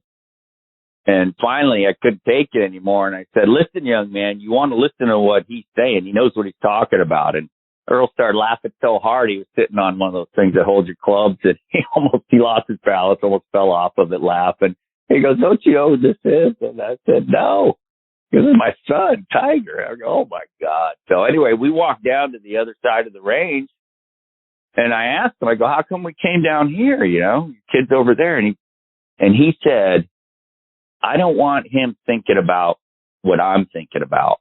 And finally, I couldn't take it anymore, and I said, listen, young man, you want to listen to what he's saying. He knows what he's talking about. And Earl started laughing so hard, he was sitting on one of those things that hold your clubs, and he lost his balance, almost fell off of it laughing. He goes, don't you know who this is? And I said, no. This is my son, Tiger. I go, oh, my God. So anyway, we walked down to the other side of the range, and I asked him, I go, how come we came down here, your kid's over there? And he said, I don't want him thinking about what I'm thinking about.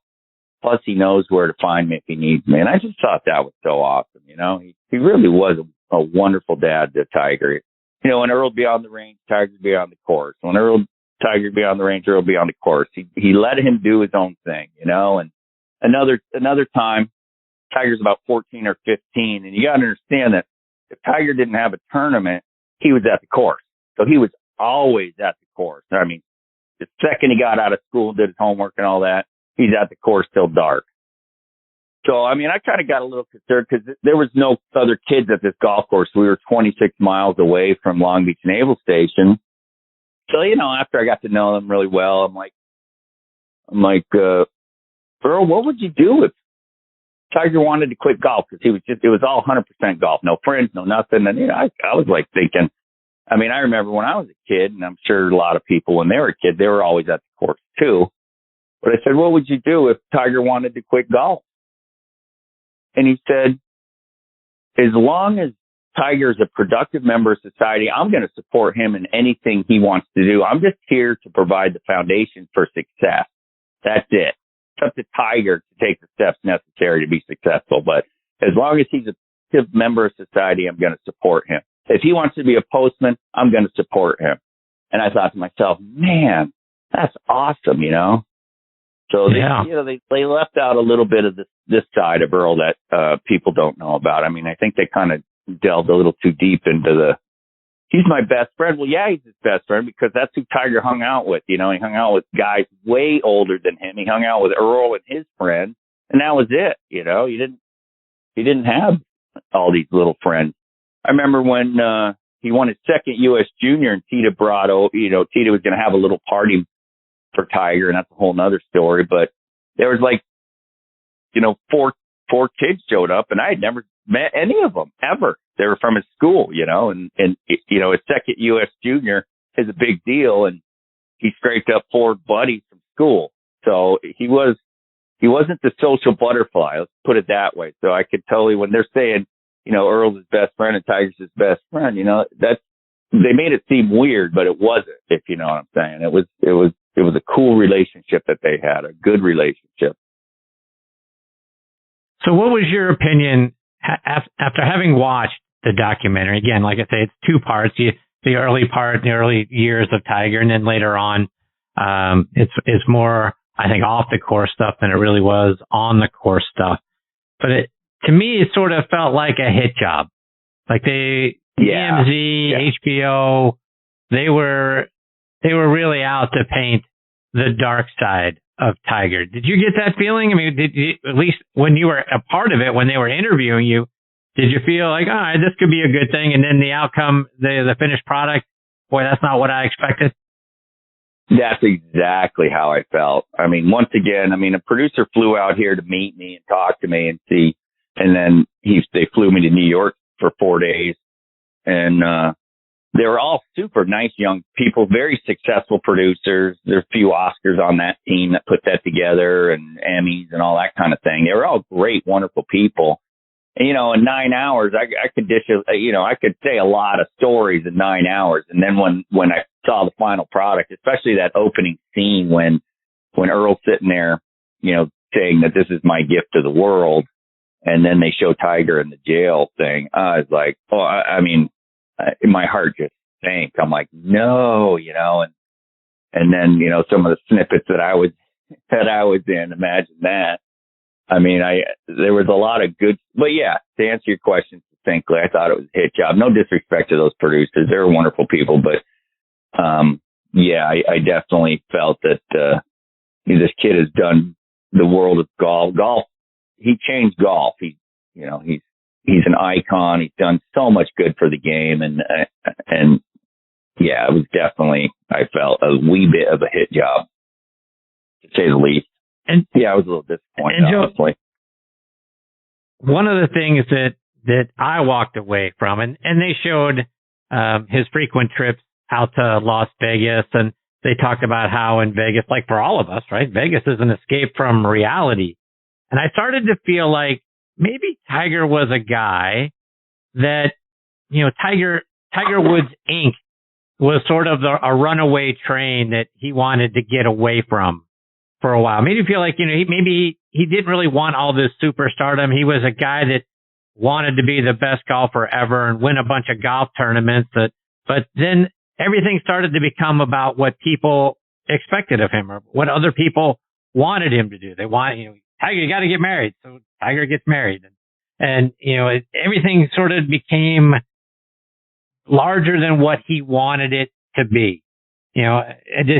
Plus, he knows where to find me if he needs me. And I just thought that was so awesome, He really was a wonderful dad to Tiger. When Earl would be on the range, Tiger would be on the course. When Tiger would be on the range, Earl would be on the course. He let him do his own thing, And another time, Tiger's about 14 or 15, and you got to understand that if Tiger didn't have a tournament, he was at the course. So he was always at the course. I mean, the second he got out of school, did his homework and all that, he's at the course till dark. So, I kind of got a little concerned because there was no other kids at this golf course. We were 26 miles away from Long Beach Naval Station. So, after I got to know them really well, I'm like, Earl, what would you do if Tiger wanted to quit golf? Because it was all 100% golf, no friends, no nothing. And, I was thinking, I remember when I was a kid, and I'm sure a lot of people when they were a kid, they were always at the course too. But I said, what would you do if Tiger wanted to quit golf? And he said, as long as Tiger is a productive member of society, I'm going to support him in anything he wants to do. I'm just here to provide the foundation for success. That's it. It's up to Tiger to take the steps necessary to be successful. But as long as he's a productive member of society, I'm going to support him. If he wants to be a postman, I'm going to support him. And I thought to myself, man, that's awesome, So they left out a little bit of this side of Earl that people don't know about. I think they kind of delved a little too deep into he's my best friend. Well, yeah, he's his best friend because that's who Tiger hung out with. He hung out with guys way older than him. He hung out with Earl and his friends, and that was it. He didn't have all these little friends. I remember when he won his second U.S. Junior, and Tita Tita was going to have a little party for Tiger, and that's a whole nother story. But there was four kids showed up, and I had never met any of them ever. They were from his school, and his second U.S. Junior is a big deal, and he scraped up 4 buddies from school. So he wasn't the social butterfly. Let's put it that way. So I could totally, when they're saying, Earl's his best friend and Tiger's his best friend, they made it seem weird, but it wasn't, if you know what I'm saying. It was a cool relationship that they had, a good relationship. So what was your opinion after having watched the documentary? Again, like I say, it's 2 parts. The early part, the early years of Tiger, and then later on, it's more, I think, off the course stuff than it really was on the course stuff. But to me, it sort of felt like a hit job. Like TMZ, HBO, they were really out to paint the dark side of Tiger. Did you get that feeling? Did you, at least when you were a part of it, when they were interviewing you, did you feel like, all right, this could be a good thing? And then the outcome, the finished product, boy, that's not what I expected. That's exactly how I felt. Once again, a producer flew out here to meet me and talk to me and see, and then they flew me to New York for 4 days. And, they were all super nice young people, very successful producers. There's a few Oscars on that team that put that together and Emmys and all that kind of thing. They were all great, wonderful people. And, you know, in 9 hours, I could dish, you know, I could say a lot of stories in 9 hours. And then when I saw the final product, especially that opening scene when Earl's sitting there, you know, saying that this is my gift to the world. And then they show Tiger in the jail thing. I was like, oh, I mean, my heart just sank. I'm like, no, you know, and then, you know, some of the snippets that I was in, imagine that. I mean, there was a lot of good, but yeah, to answer your question succinctly, I thought it was a hit job. No disrespect to those producers. They're wonderful people, but, yeah, I definitely felt that, this kid has done the world of golf. He changed golf. He's an icon. He's done so much good for the game. And yeah, it was definitely, I felt, a wee bit of a hit job, to say the least. And yeah, I was a little disappointed, honestly. One of the things that I walked away from, and they showed his frequent trips out to Las Vegas, and they talked about how in Vegas, like for all of us, right, Vegas is an escape from reality. And I started to feel like maybe Tiger was a guy that, you know, Tiger Woods Inc. was sort of a runaway train that he wanted to get away from for a while. Made me feel like, you know, maybe he didn't really want all this superstardom. He was a guy that wanted to be the best golfer ever and win a bunch of golf tournaments. But then everything started to become about what people expected of him or what other people wanted him to do. They wanted, you know, Tiger, you got to get married. So Tiger gets married. And you know, everything sort of became larger than what he wanted it to be. You know,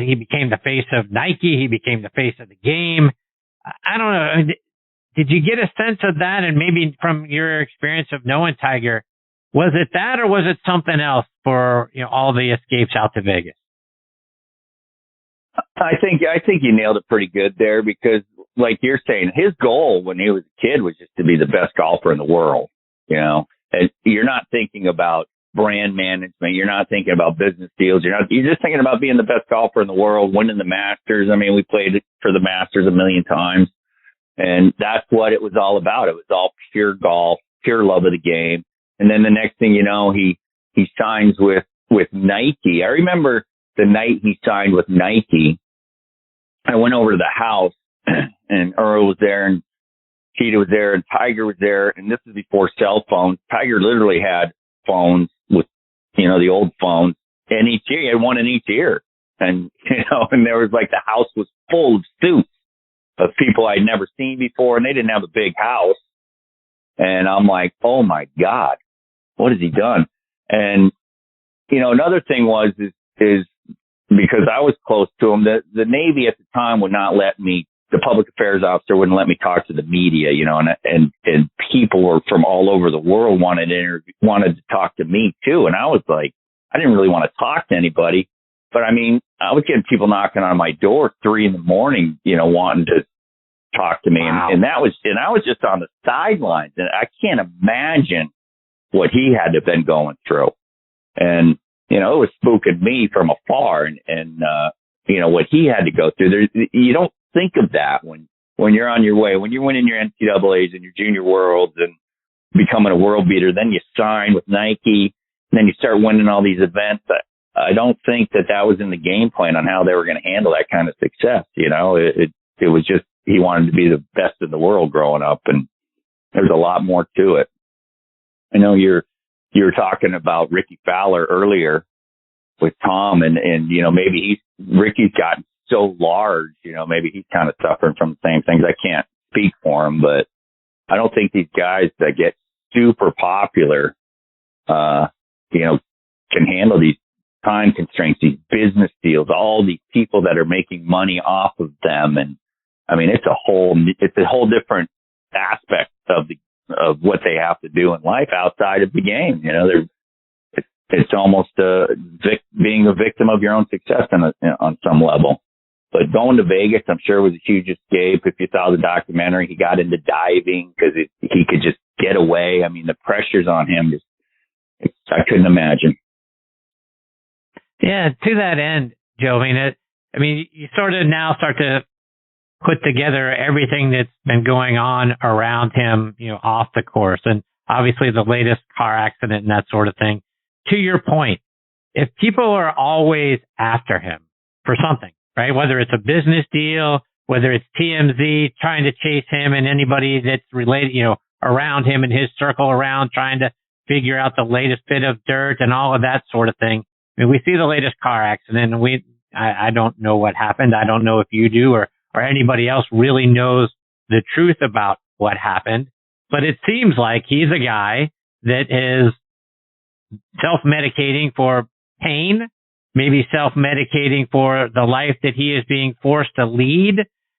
he became the face of Nike. He became the face of the game. I don't know. Did you get a sense of that? And maybe from your experience of knowing Tiger, was it that or was it something else for, you know, all the escapes out to Vegas? I think you nailed it pretty good there because, like you're saying, his goal when he was a kid was just to be the best golfer in the world. You know, and you're not thinking about brand management. You're not thinking about business deals. You're just thinking about being the best golfer in the world, winning the Masters. I mean, we played for the Masters a million times, and that's what it was all about. It was all pure golf, pure love of the game. And then the next thing you know, he signs with Nike. I remember the night he signed with Nike, I went over to the house and Earl was there and Cheetah was there and Tiger was there. And this is before cell phones. Tiger literally had phones with, you know, the old phones and he had one in each ear. And, you know, and there was like the house was full of suits of people I'd never seen before and they didn't have a big house. And I'm like, oh my God, what has he done? And, you know, another thing was because I was close to him, the Navy at the time would not let me, the public affairs officer wouldn't let me talk to the media, you know, and people were from all over the world wanted to talk to me too. And I was like, I didn't really want to talk to anybody, but I mean, I was getting people knocking on my door at 3 a.m, you know, wanting to talk to me. Wow. And I was just on the sidelines and I can't imagine what he had to have been going through. And, you know, it was spooking me from afar and you know, what he had to go through. You don't think of that when you're on your way, when you're winning your NCAAs and your junior worlds and becoming a world beater, then you sign with Nike and then you start winning all these events. I don't think that was in the game plan on how they were going to handle that kind of success. You know, it was just, he wanted to be the best in the world growing up and there's a lot more to it. I know you were talking about Ricky Fowler earlier with Tom and you know, maybe Ricky's gotten so large, you know, maybe he's kind of suffering from the same things. I can't speak for him, but I don't think these guys that get super popular, you know, can handle these time constraints, these business deals, all these people that are making money off of them. And I mean, it's a whole different aspect of what they have to do in life outside of the game. You know, it's almost being a victim of your own success on some level. But going to Vegas, I'm sure was a huge escape. If you saw the documentary, he got into diving because he could just get away. I mean, the pressure's on him I couldn't imagine. Yeah, to that end, Joe, I mean, you sort of now start to put together everything that's been going on around him, off the course, and obviously the latest car accident and that sort of thing. To your point, if people are always after him for something, right? Whether it's a business deal, whether it's TMZ trying to chase him and anybody that's related, around him and his circle around, trying to figure out the latest bit of dirt and all of that sort of thing. I mean, we see the latest car accident, and I don't know what happened. I don't know if you do or anybody else really knows the truth about what happened. But it seems like he's a guy that is self-medicating for pain, maybe self-medicating for the life that he is being forced to lead.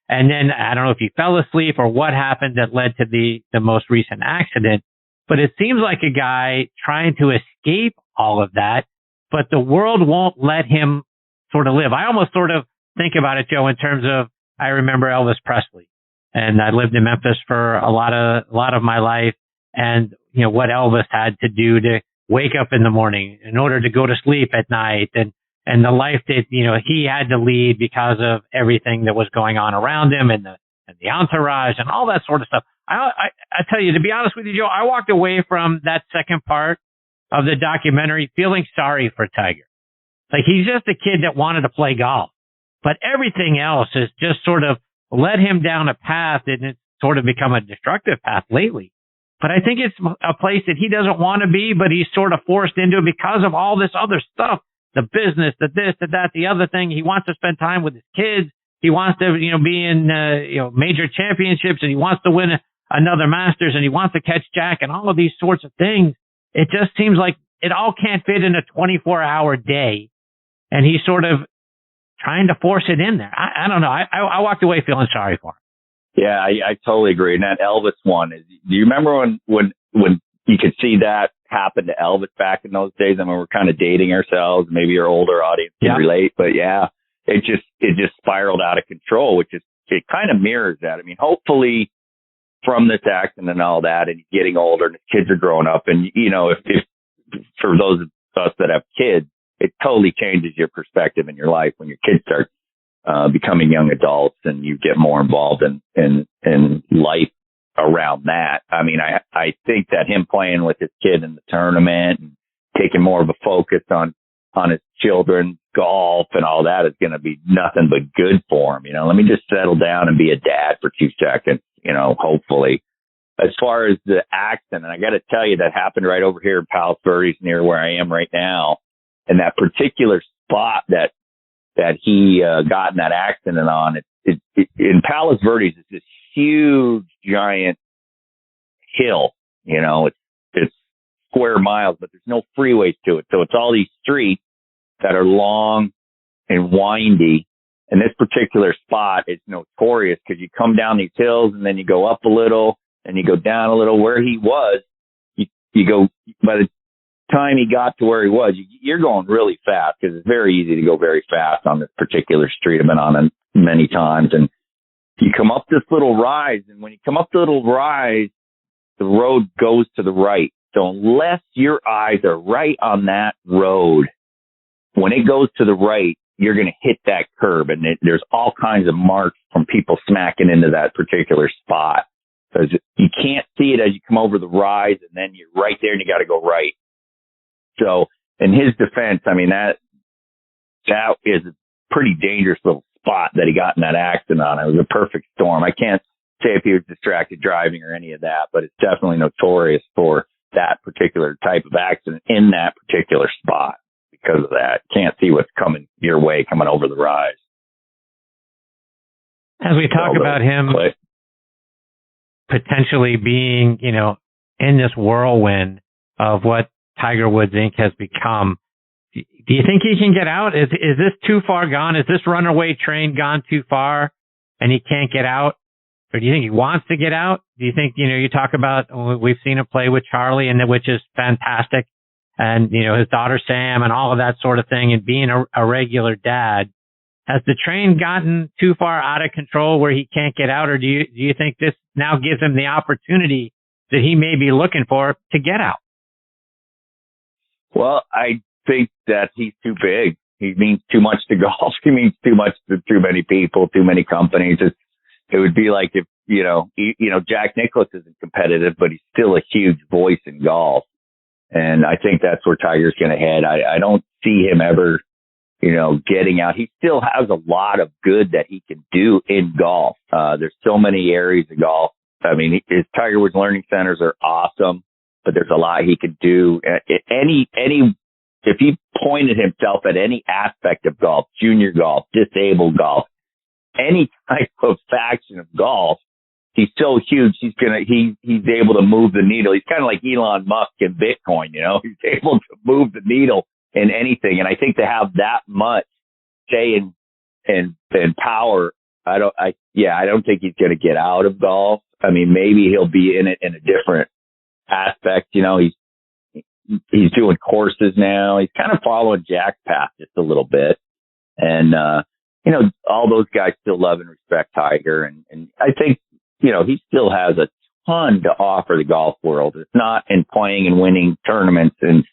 And then I don't know if he fell asleep or what happened that led to the most recent accident. But it seems like a guy trying to escape all of that, but the world won't let him sort of live. I almost sort of think about it, Joe, in terms of, I remember Elvis Presley, and I lived in Memphis for a lot of my life, and what Elvis had to do to wake up in the morning in order to go to sleep at night, and the life that he had to lead because of everything that was going on around him and the entourage and all that sort of stuff. I tell you, to be honest with you, Joe, I walked away from that second part of the documentary feeling sorry for Tiger. Like, he's just a kid that wanted to play golf, but everything else has just sort of led him down a path, and it's sort of become a destructive path lately. But I think it's a place that he doesn't want to be, but he's sort of forced into it because of all this other stuff, the business, the this, the that, the other thing. He wants to spend time with his kids. He wants to, be in, major championships, and he wants to win another Masters, and he wants to catch Jack, and all of these sorts of things. It just seems like it all can't fit in a 24-hour day, and he's sort of trying to force it in there. I don't know. I walked away feeling sorry for him. Yeah, I totally agree. And that Elvis one is, do you remember when you could see that happen to Elvis back in those days? I mean, we're kind of dating ourselves. Maybe your older audience can relate, but yeah, it just spiraled out of control, it kind of mirrors that. I mean, hopefully from this accident and all that, and he's getting older and his kids are growing up, and if for those of us that have kids, it totally changes your perspective in your life when your kids start becoming young adults and you get more involved in life around that. I mean, I think that him playing with his kid in the tournament and taking more of a focus on his children, golf and all that is going to be nothing but good for him. Let me just settle down and be a dad for 2 seconds, hopefully. As far as the accident, and I got to tell you, that happened right over here in Palos Verdes, near where I am right now. And that particular spot that he got in that accident on, in Palos Verdes, it's this huge, giant hill. It's square miles, but there's no freeways to it. So it's all these streets that are long and windy. And this particular spot is notorious because you come down these hills and then you go up a little and you go down a little. Where he was, you go, by the time he got to where he was, you're going really fast because it's very easy to go very fast on this particular street. I've been on it many times, and you come up this little rise, and when you come up the little rise, the road goes to the right. So unless your eyes are right on that road, when it goes to the right, you're going to hit that curb, and there's all kinds of marks from people smacking into that particular spot. Because you can't see it as you come over the rise, and then you're right there, and you got to go right. So in his defense, I mean, that is a pretty dangerous little spot that he got in that accident on. It was a perfect storm. I can't say if he was distracted driving or any of that, but it's definitely notorious for that particular type of accident in that particular spot because of that. Can't see what's coming your way coming over the rise. As we talk about him potentially being, in this whirlwind of what Tiger Woods Inc. has become, do you think he can get out? Is this too far gone? Is this runaway train gone too far and he can't get out? Or do you think he wants to get out? Do you think, you talk about, we've seen him play with Charlie, and which is fantastic, and, his daughter Sam and all of that sort of thing, and being a regular dad. Has the train gotten too far out of control where he can't get out? Or do you think this now gives him the opportunity that he may be looking for to get out? Well, I think that he's too big. He means too much to golf. He means too much to too many people, too many companies. It would be like if, Jack Nicklaus isn't competitive, but he's still a huge voice in golf. And I think that's where Tiger's going to head. I don't see him ever, getting out. He still has a lot of good that he can do in golf. There's so many areas of golf. I mean, his Tiger Woods learning centers are awesome, but there's a lot he could do. If he pointed himself at any aspect of golf, junior golf, disabled golf, any type of faction of golf, he's so huge. He's able to move the needle. He's kind of like Elon Musk in Bitcoin, he's able to move the needle in anything. And I think to have that much say and power, I don't think he's going to get out of golf. I mean, maybe he'll be in it in a different aspect. He's doing courses now. He's kind of following Jack's path just a little bit. And, all those guys still love and respect Tiger. And I think, he still has a ton to offer the golf world. It's not in playing and winning tournaments and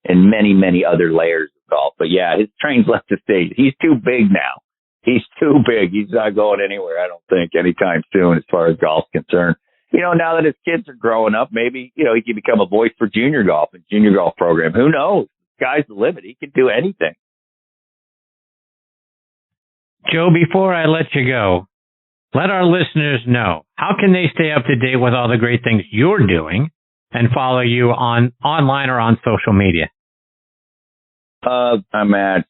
many, many other layers of golf. But yeah, his train's left the stage. He's too big now. He's too big. He's not going anywhere, I don't think, anytime soon as far as golf's concerned. Now that his kids are growing up, maybe, he can become a voice for junior golf and junior golf program. Who knows? Sky's the limit. He can do anything. Joe, before I let you go, let our listeners know, how can they stay up to date with all the great things you're doing and follow you online or on social media? I'm at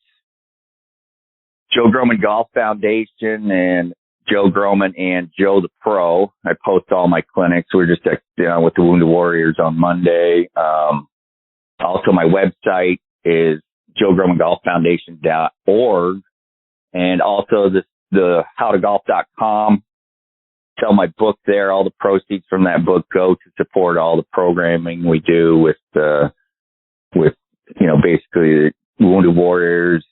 Joe Grohmann Golf Foundation and Joe Grohmann and Joe the Pro. I post all my clinics. We're just with the Wounded Warriors on Monday. Also, my website is joegrohmangolffoundation.org, and also the howtogolf.com. Sell my book there. All the proceeds from that book go to support all the programming we do with basically Wounded Warriors,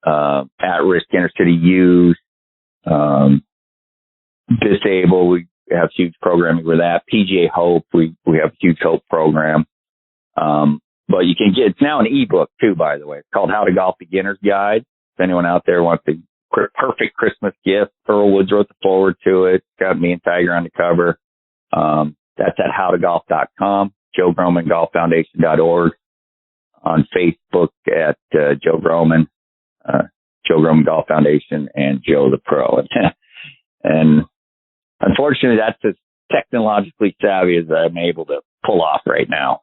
at-risk inner city youth, disabled. We have huge programming with that. PGA Hope, we have a huge Hope program. But you can it's now an ebook too, by the way. It's called How to Golf Beginner's Guide. If anyone out there wants the perfect Christmas gift, Earl Woods wrote the forward to it. It's got me and Tiger on the cover. That's at howtogolf.com, joegrohmangolffoundation.org, on Facebook at Joe Grohmann, Joe Grohmann Golf Foundation, and Joe the Pro. And unfortunately, that's as technologically savvy as I'm able to pull off right now.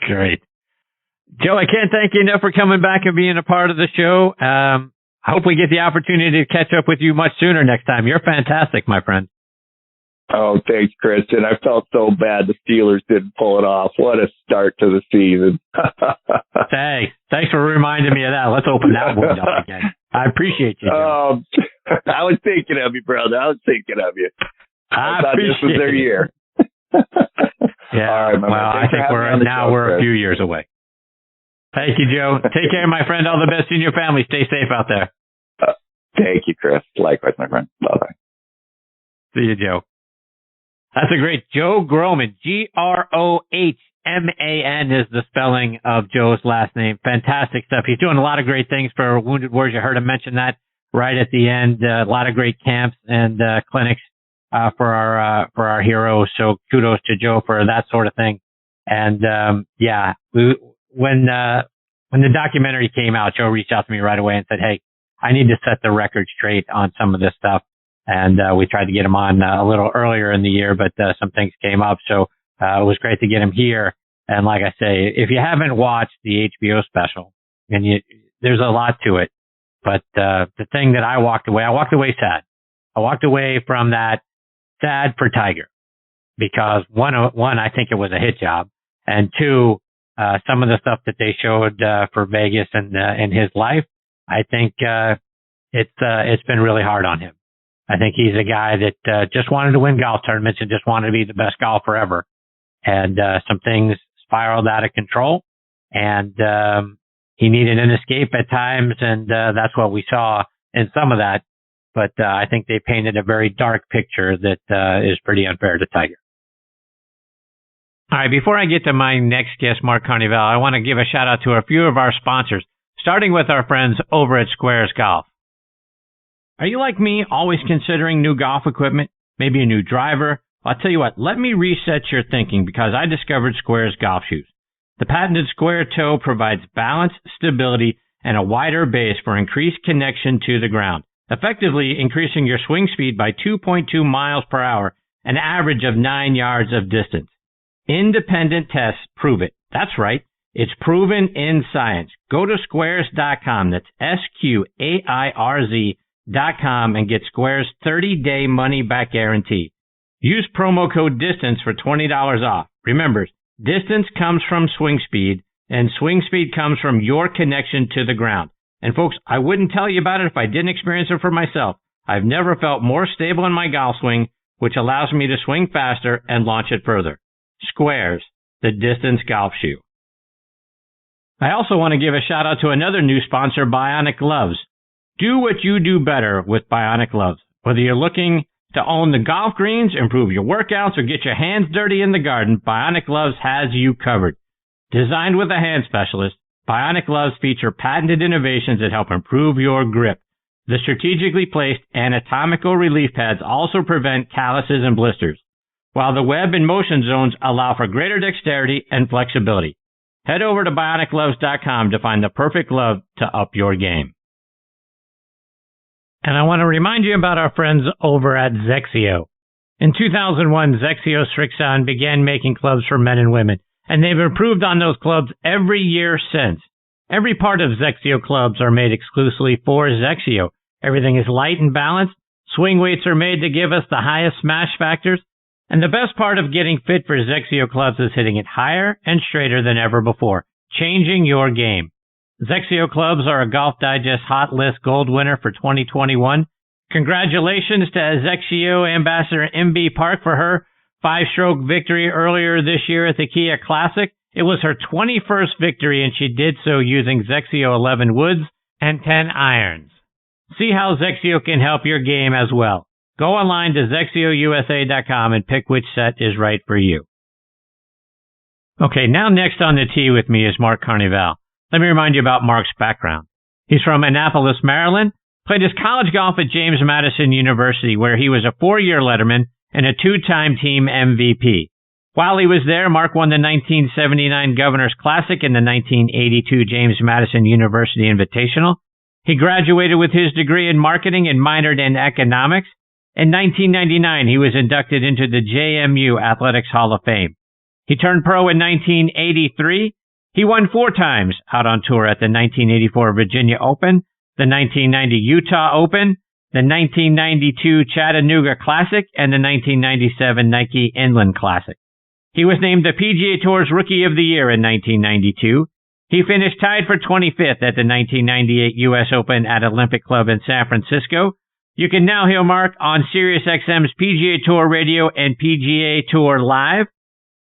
Great. Joe, I can't thank you enough for coming back and being a part of the show. I hope we get the opportunity to catch up with you much sooner next time. You're fantastic, my friend. Oh, thanks, Kristen. I felt so bad the Steelers didn't pull it off. What a start to the season. Thanks for reminding me of that. Let's open that one up again. I appreciate you, Joe. I was thinking of you, brother. I I thought this was their year. Yeah. All right, well, I think we're a few years away. Thank you, Joe. Take care, my friend. All the best in your family. Stay safe out there. Thank you, Chris. Likewise, my friend. Bye-bye. See you, Joe. That's a great Joe Grohmann. Grohmann is the spelling of Joe's last name. Fantastic stuff. He's doing a lot of great things for Wounded Warriors. You heard him mention that right at the end. A lot of great camps and clinics for our heroes. So kudos to Joe for that sort of thing. And when the documentary came out, Joe reached out to me right away and said, "Hey, I need to set the record straight on some of this stuff." And we tried to get him on a little earlier in the year, but some things came up. So it was great to get him here. And like I say, if you haven't watched the HBO special, and there's a lot to it, but the thing that I walked away sad. I walked away from that sad for Tiger, because one, I think it was a hit job, and two, some of the stuff that they showed for Vegas and in his life, I think it's been really hard on him. I think he's a guy that just wanted to win golf tournaments and just wanted to be the best golfer ever. And some things spiraled out of control, and he needed an escape at times, and that's what we saw in some of that. But I think they painted a very dark picture that is pretty unfair to Tiger. All right, before I get to my next guest, Mark Carnevale, I want to give a shout out to a few of our sponsors, starting with our friends over at Squares Golf. Are you like me, always considering new golf equipment, maybe a new driver? Well, I'll tell you what, let me reset your thinking because I discovered Squares golf shoes. The patented square toe provides balance, stability, and a wider base for increased connection to the ground, effectively increasing your swing speed by 2.2 miles per hour, an average of 9 yards of distance. Independent tests prove it. That's right. It's proven in science. Go to squares.com. That's SQAIRZ.com and get Squares 30-day money-back guarantee. Use promo code DISTANCE for $20 off. Remember, distance comes from swing speed, and swing speed comes from your connection to the ground. And folks, I wouldn't tell you about it if I didn't experience it for myself. I've never felt more stable in my golf swing, which allows me to swing faster and launch it further. Squares, the distance golf shoe. I also want to give a shout out to another new sponsor, Bionic Gloves. Do what you do better with Bionic Gloves. Whether you're looking to own the golf greens, improve your workouts, or get your hands dirty in the garden, Bionic Gloves has you covered. Designed with a hand specialist, Bionic Gloves feature patented innovations that help improve your grip. The strategically placed anatomical relief pads also prevent calluses and blisters, while the web and motion zones allow for greater dexterity and flexibility. Head over to BionicGloves.com to find the perfect glove to up your game. And I want to remind you about our friends over at Zexio. In 2001, Zexio Strixon began making clubs for men and women, and they've improved on those clubs every year since. Every part of Zexio clubs are made exclusively for Zexio. Everything is light and balanced. Swing weights are made to give us the highest smash factors. And the best part of getting fit for Zexio clubs is hitting it higher and straighter than ever before, changing your game. Zexio clubs are a Golf Digest Hot List Gold winner for 2021. Congratulations to Zexio Ambassador MB Park for her 5-stroke victory earlier this year at the Kia Classic. It was her 21st victory, and she did so using Zexio 11 woods and 10 irons. See how Zexio can help your game as well. Go online to ZexioUSA.com and pick which set is right for you. Okay, now next on the tee with me is Mark Carnevale. Let me remind you about Mark's background. He's from Annapolis, Maryland, played his college golf at James Madison University, where he was a 4-year letterman and a 2-time team MVP. While he was there, Mark won the 1979 Governor's Classic and the 1982 James Madison University Invitational. He graduated with his degree in marketing and minored in economics. In 1999, he was inducted into the JMU Athletics Hall of Fame. He turned pro in 1983. He won 4 times out on tour at the 1984 Virginia Open, the 1990 Utah Open, the 1992 Chattanooga Classic, and the 1997 Nike Inland Classic. He was named the PGA Tour's Rookie of the Year in 1992. He finished tied for 25th at the 1998 U.S. Open at Olympic Club in San Francisco. You can now hear Mark on SiriusXM's PGA Tour Radio and PGA Tour Live.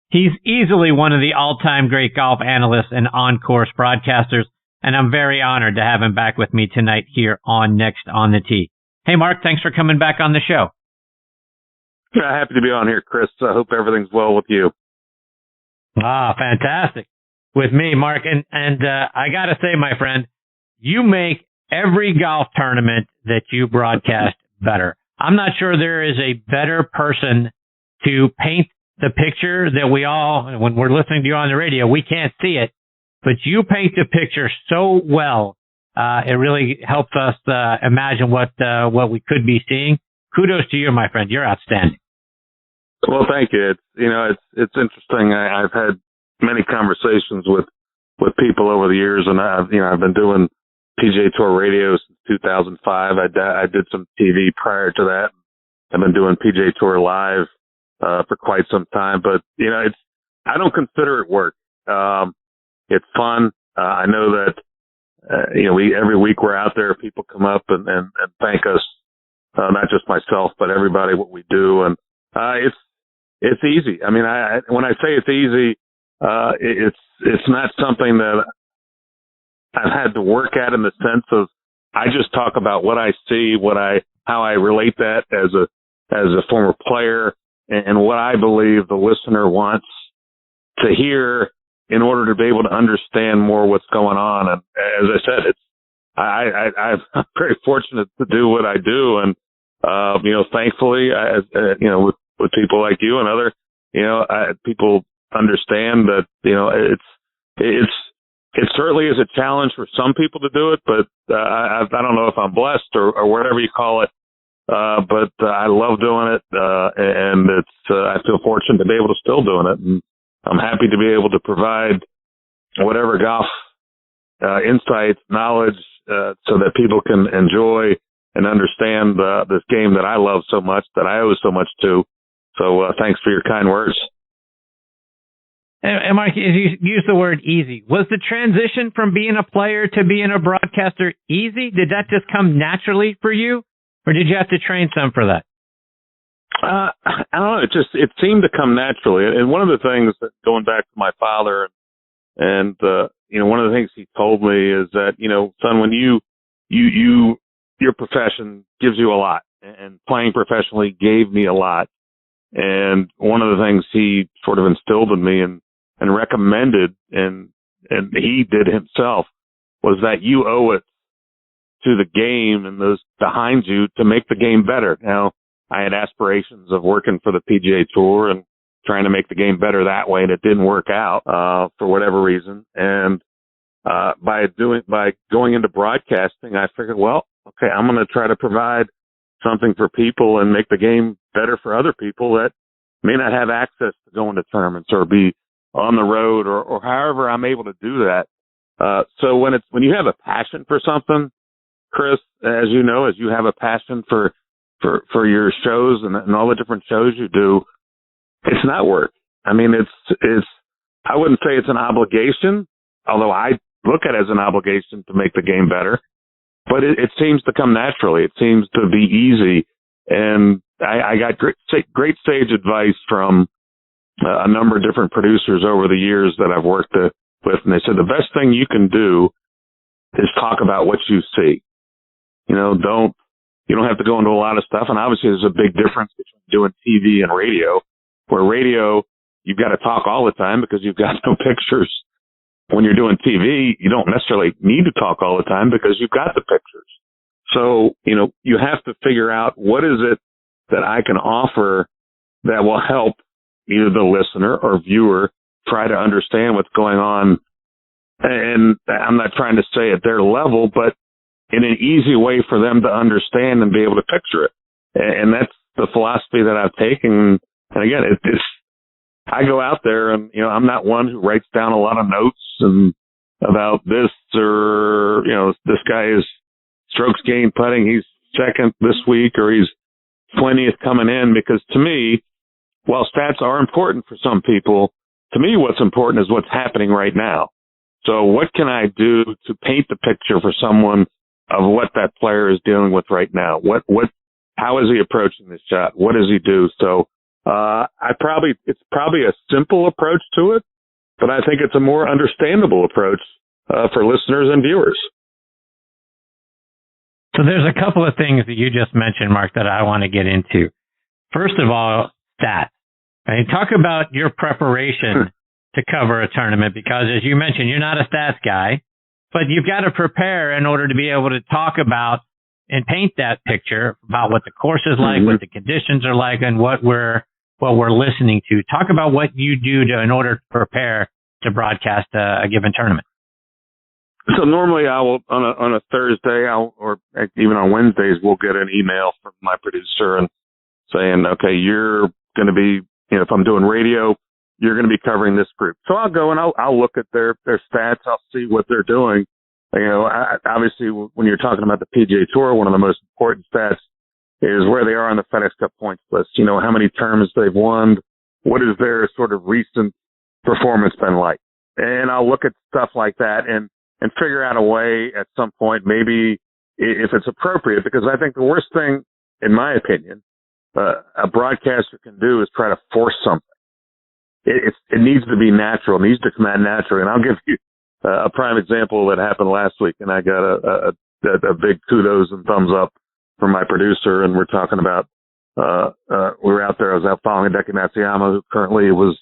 He's easily one of the all-time great golf analysts and on-course broadcasters, and I'm very honored to have him back with me tonight here on Next on the Tee. Hey, Mark, thanks for coming back on the show. Yeah, happy to be on here, Chris. I hope everything's well with you. Ah, fantastic. With me, Mark, and I got to say, my friend, you make every golf tournament that you broadcast better. I'm not sure there is a better person to paint the picture that we all, when we're listening to you on the radio, we can't see it, but you paint the picture so well. It really helps us imagine what we could be seeing. Kudos to you, my friend. You're outstanding. Well, thank you. It's interesting. I've had many conversations with people over the years, and I've been doing PGA Tour radio since 2005. I did some TV prior to that. I've been doing PGA Tour Live for quite some time, but I don't consider it work. It's fun. I know that every week we're out there. People come up and thank us, not just myself, but everybody, what we do, and it's easy. I mean, when I say it's easy, it's not something that I've had to work at in the sense of I just talk about what I see, how I relate that as a former player, and what I believe the listener wants to hear in order to be able to understand more what's going on. And as I said, I'm very fortunate to do what I do. And, thankfully, with people like you and other, people understand that, it certainly is a challenge for some people to do it, but I don't know if I'm blessed or whatever you call it. But I love doing it, and I feel fortunate to be able to still doing it. And I'm happy to be able to provide whatever golf insights, knowledge, so that people can enjoy and understand this game that I love so much, that I owe so much to. So thanks for your kind words. And Mark, you used the word easy. Was the transition from being a player to being a broadcaster easy? Did that just come naturally for you, or did you have to train some for that? I don't know. It seemed to come naturally. And one of the things that, going back to my father, and one of the things he told me is that, son, when your profession gives you a lot, and playing professionally gave me a lot. And one of the things he sort of instilled in me and recommended, and he did himself, was that you owe it to the game and those behind you to make the game better. Now, I had aspirations of working for the PGA Tour and trying to make the game better that way, and it didn't work out for whatever reason. And by going into broadcasting, I figured, well, okay, I'm going to try to provide something for people and make the game better for other people that may not have access to going to tournaments or be on the road or however I'm able to do that. So when you have a passion for something, Chris, as you know, as you have a passion for your shows and all the different shows you do, it's not work. I mean, it's I wouldn't say it's an obligation, although I look at it as an obligation to make the game better, but it seems to come naturally. It seems to be easy. And I got great sage advice from a number of different producers over the years that I've worked with, and they said the best thing you can do is talk about what you see. You don't have to go into a lot of stuff. And obviously there's a big difference between doing TV and radio, where radio, you've got to talk all the time because you've got no pictures. When you're doing TV, you don't necessarily need to talk all the time because you've got the pictures. So, you have to figure out what is it that I can offer that will help either the listener or viewer try to understand what's going on. And I'm not trying to say at their level, but in an easy way for them to understand and be able to picture it. And that's the philosophy that I've taken. And again, I go out there and, I'm not one who writes down a lot of notes and about this or, this guy is strokes gained putting, he's second this week or he's 20th coming in, because to me, while stats are important for some people, to me what's important is what's happening right now. So what can I do to paint the picture for someone of what that player is dealing with right now? How is he approaching this shot? What does he do? So it's probably a simple approach to it, but I think it's a more understandable approach for listeners and viewers. So there's a couple of things that you just mentioned, Mark, that I want to get into. First of all, stats. Right? Talk about your preparation to cover a tournament, because as you mentioned, you're not a stats guy, but you've got to prepare in order to be able to talk about and paint that picture about what the course is like, what the conditions are like, and what we're listening to. Talk about what you do in order to prepare to broadcast a given tournament. So normally I will, on a Thursday, or even on Wednesdays, we'll get an email from my producer and saying, okay, you're going to be, if I'm doing radio, you're going to be covering this group. So I'll go and I'll look at their stats. I'll see what they're doing. Obviously when you're talking about the PGA Tour, one of the most important stats is where they are on the FedEx Cup points list. How many tournaments they've won. What is their sort of recent performance been like? And I'll look at stuff like that and figure out a way at some point, maybe if it's appropriate, because I think the worst thing, in my opinion, a broadcaster can do is try to force something. It needs to be natural. It needs to come out naturally. And I'll give you a prime example that happened last week, and I got a big kudos and thumbs up from my producer, and we're talking about we were out there. I was out following Hideki Matsuyama, who currently was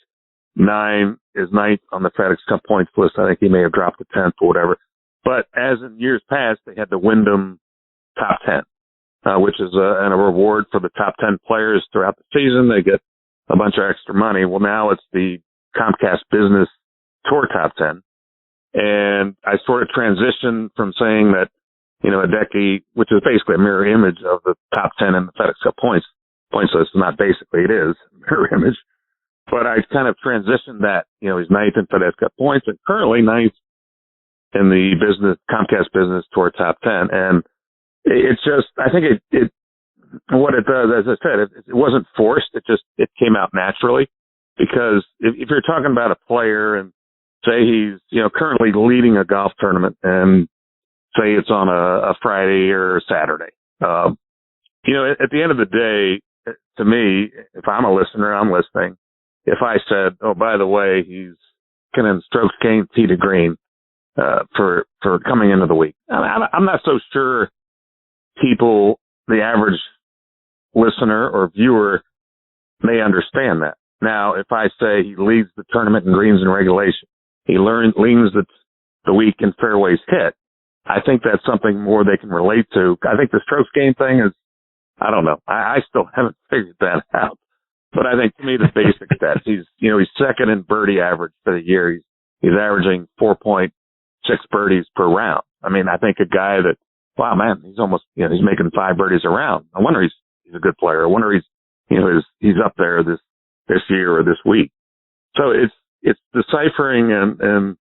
9 is ninth on the FedEx Cup points list. I think he may have dropped to 10th or whatever. But as in years past, they had the Wyndham top 10, which is a reward for the top 10 players throughout the season. They get a bunch of extra money. Well, now it's the Comcast Business Tour top 10. And I sort of transitioned from saying that, Hideki, which is basically a mirror image of the top 10 in the FedEx Cup points list. Not basically, it is a mirror image. But I kind of transitioned that, he's ninth in FedEx Cup points and currently ninth in the Comcast Business Tour top 10. And it's just, I think what it does, as I said, it wasn't forced. It came out naturally, because if you're talking about a player and say he's, currently leading a golf tournament and say it's on a Friday or Saturday, at the end of the day, to me, if I'm a listener, I'm listening. If I said, oh, by the way, he's kind of strokes gained tee to green, for coming into the week, I'm not so sure people, the average listener or viewer, may understand that. Now, if I say he leads the tournament in greens and regulation, he leads the week in fairways hit, I think that's something more they can relate to. I think the strokes gained thing is, I don't know. I still haven't figured that out. But I think, to me, the basic stats, he's second in birdie average for the year. He's averaging 4.6 birdies per round. I mean, I think a guy that, wow, man, he's almost, he's making 5 birdies a round. I wonder he's a good player. I wonder he's up there this year or this week. So it's deciphering and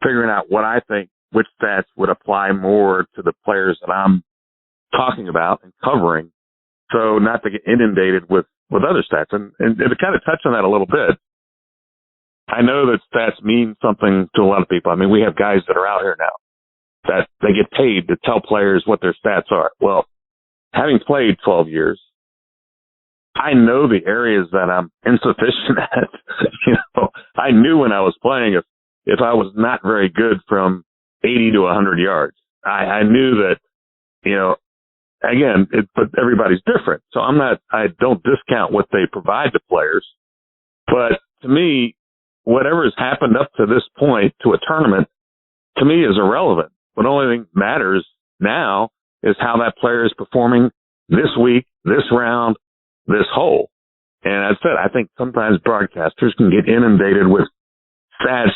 figuring out what I think, which stats would apply more to the players that I'm talking about and covering, so not to get inundated with other stats. And to kind of touch on that a little bit, I know that stats mean something to a lot of people. I mean, we have guys that are out here now that they get paid to tell players what their stats are. Well, having played 12 years, I know the areas that I'm insufficient at. I knew when I was playing if I was not very good from 80 to 100 yards. I knew that, again, but everybody's different. So I don't discount what they provide to players. But to me, whatever has happened up to this point to a tournament, to me, is irrelevant. The only thing that matters now is how that player is performing this week, this round, this hole. And as I said, I think sometimes broadcasters can get inundated with stats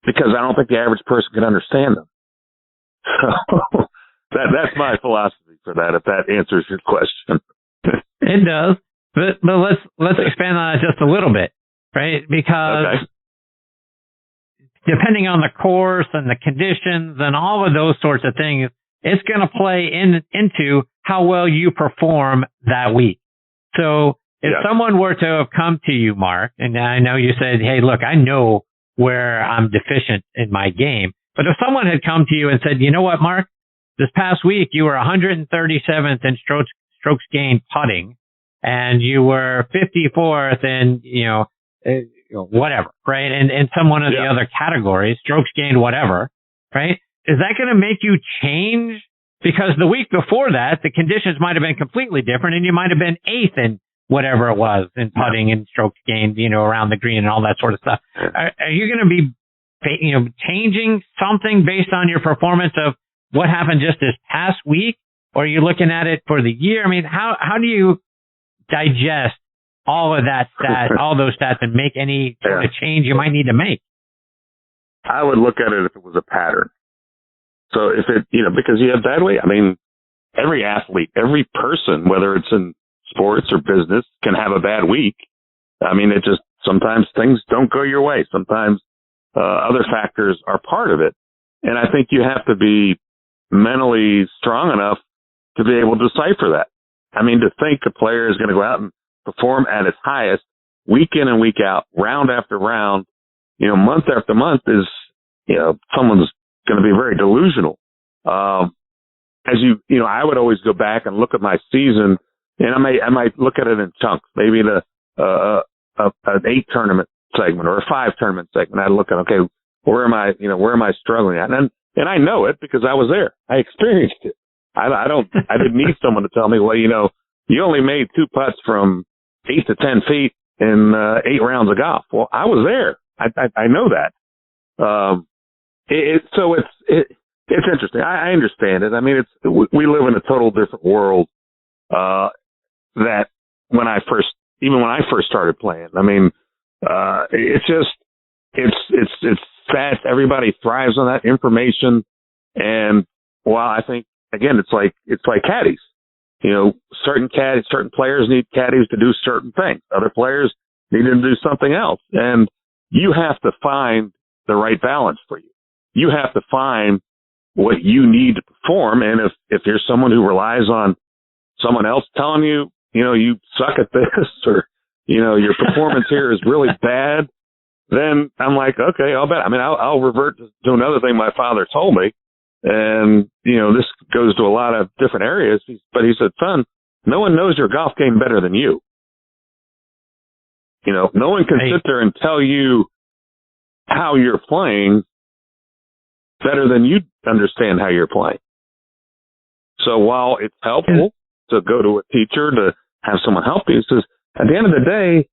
because I don't think the average person can understand them. So that's my philosophy for that, if that answers your question. It does. But let's expand on it just a little bit, right? Because depending on the course and the conditions and all of those sorts of things, it's going to play into how well you perform that week. So if someone were to have come to you, Mark, and I know you said, hey, look, I know where I'm deficient in my game. But if someone had come to you and said, you know what, Mark, this past week you were 137th in strokes gained putting, and you were 54th in, whatever, right? And some one of the other categories, strokes gained, whatever, right? Is that going to make you change? Because the week before that, the conditions might have been completely different, and you might have been 8th in whatever it was in putting and strokes gained, around the green and all that sort of stuff. Are you going to be, changing something based on your performance of what happened just this past week? Or are you looking at it for the year? I mean, how do you digest all of that all those stats, and make any sort of change you might need to make? I would look at it if it was a pattern. So if it, because you have bad week, I mean, every athlete, every person, whether it's in sports or business, can have a bad week. I mean, sometimes things don't go your way. Sometimes other factors are part of it. And I think you have to be mentally strong enough to be able to decipher that. I mean, to think a player is going to go out and perform at its highest week in and week out, round after round, month after month is, someone's going to be very delusional. I would always go back and look at my season, and I might look at it in chunks, maybe an 8 tournament segment or a 5 tournament segment. I'd look at, okay, where am I struggling at? And I know it because I was there. I experienced it. I didn't need someone to tell me, well, you only made 2 putts from 8 to 10 feet in 8 rounds of golf. Well, I was there. I know that. So it's interesting. I understand it. I mean, we live in a total different world, that when I first started playing. I mean, it's fast. Everybody thrives on that information. And while I think, again, it's like caddies. You know, certain players need caddies to do certain things. Other players need them to do something else. And you have to find the right balance for you. You have to find what you need to perform. And if you're someone who relies on someone else telling you, you know, you suck at this, or, you know, your performance here is really bad, then I'm like, okay, I'll bet. I mean, I'll revert to another thing my father told me. And, you know, this goes to a lot of different areas, but he said, son, no one knows your golf game better than you. You know, no one can sit there and tell you how you're playing better than you understand how you're playing. So while it's helpful to go to a teacher, to have someone help you, he says, at the end of the day,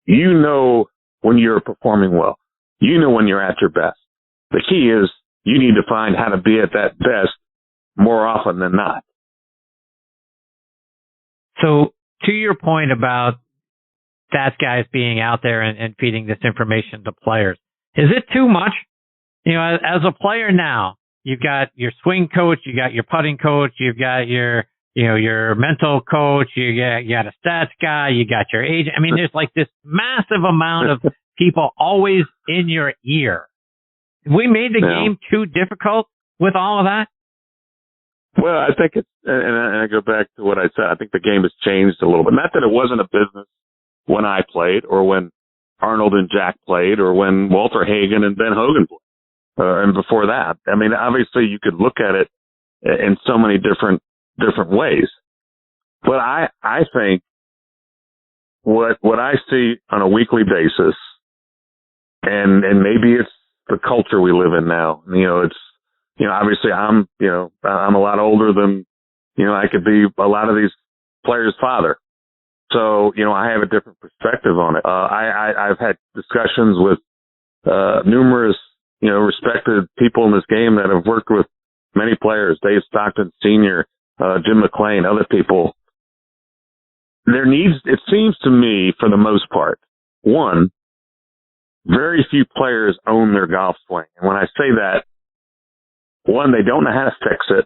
you know when you're performing well. You know when you're at your best. The key is you need to find how to be at that best more often than not. So to your point about stats guys being out there and feeding this information to players, is it too much? You know, as a player now, you've got your swing coach, you got your putting coach, you've got your mental coach, you got a stats guy, you got your agent. I mean, there's like this massive amount of people always in your ear. We made the game too difficult with all of that? Well, I think it's, and I go back to what I said, I think the game has changed a little bit. Not that it wasn't a business when I played, or when Arnold and Jack played, or when Walter Hagen and Ben Hogan played, and before that. I mean, obviously you could look at it in so many different ways. But I think what I see on a weekly basis, and maybe it's the culture we live in now. You know, it's, you know, obviously I'm a lot older than, you know, I could be a lot of these players' father. So, you know, I have a different perspective on it. I've had discussions with numerous, you know, respected people in this game that have worked with many players, Dave Stockton Sr., Jim McClain, other people. It seems to me, for the most part, one, very few players own their golf swing. And when I say that, one, they don't know how to fix it.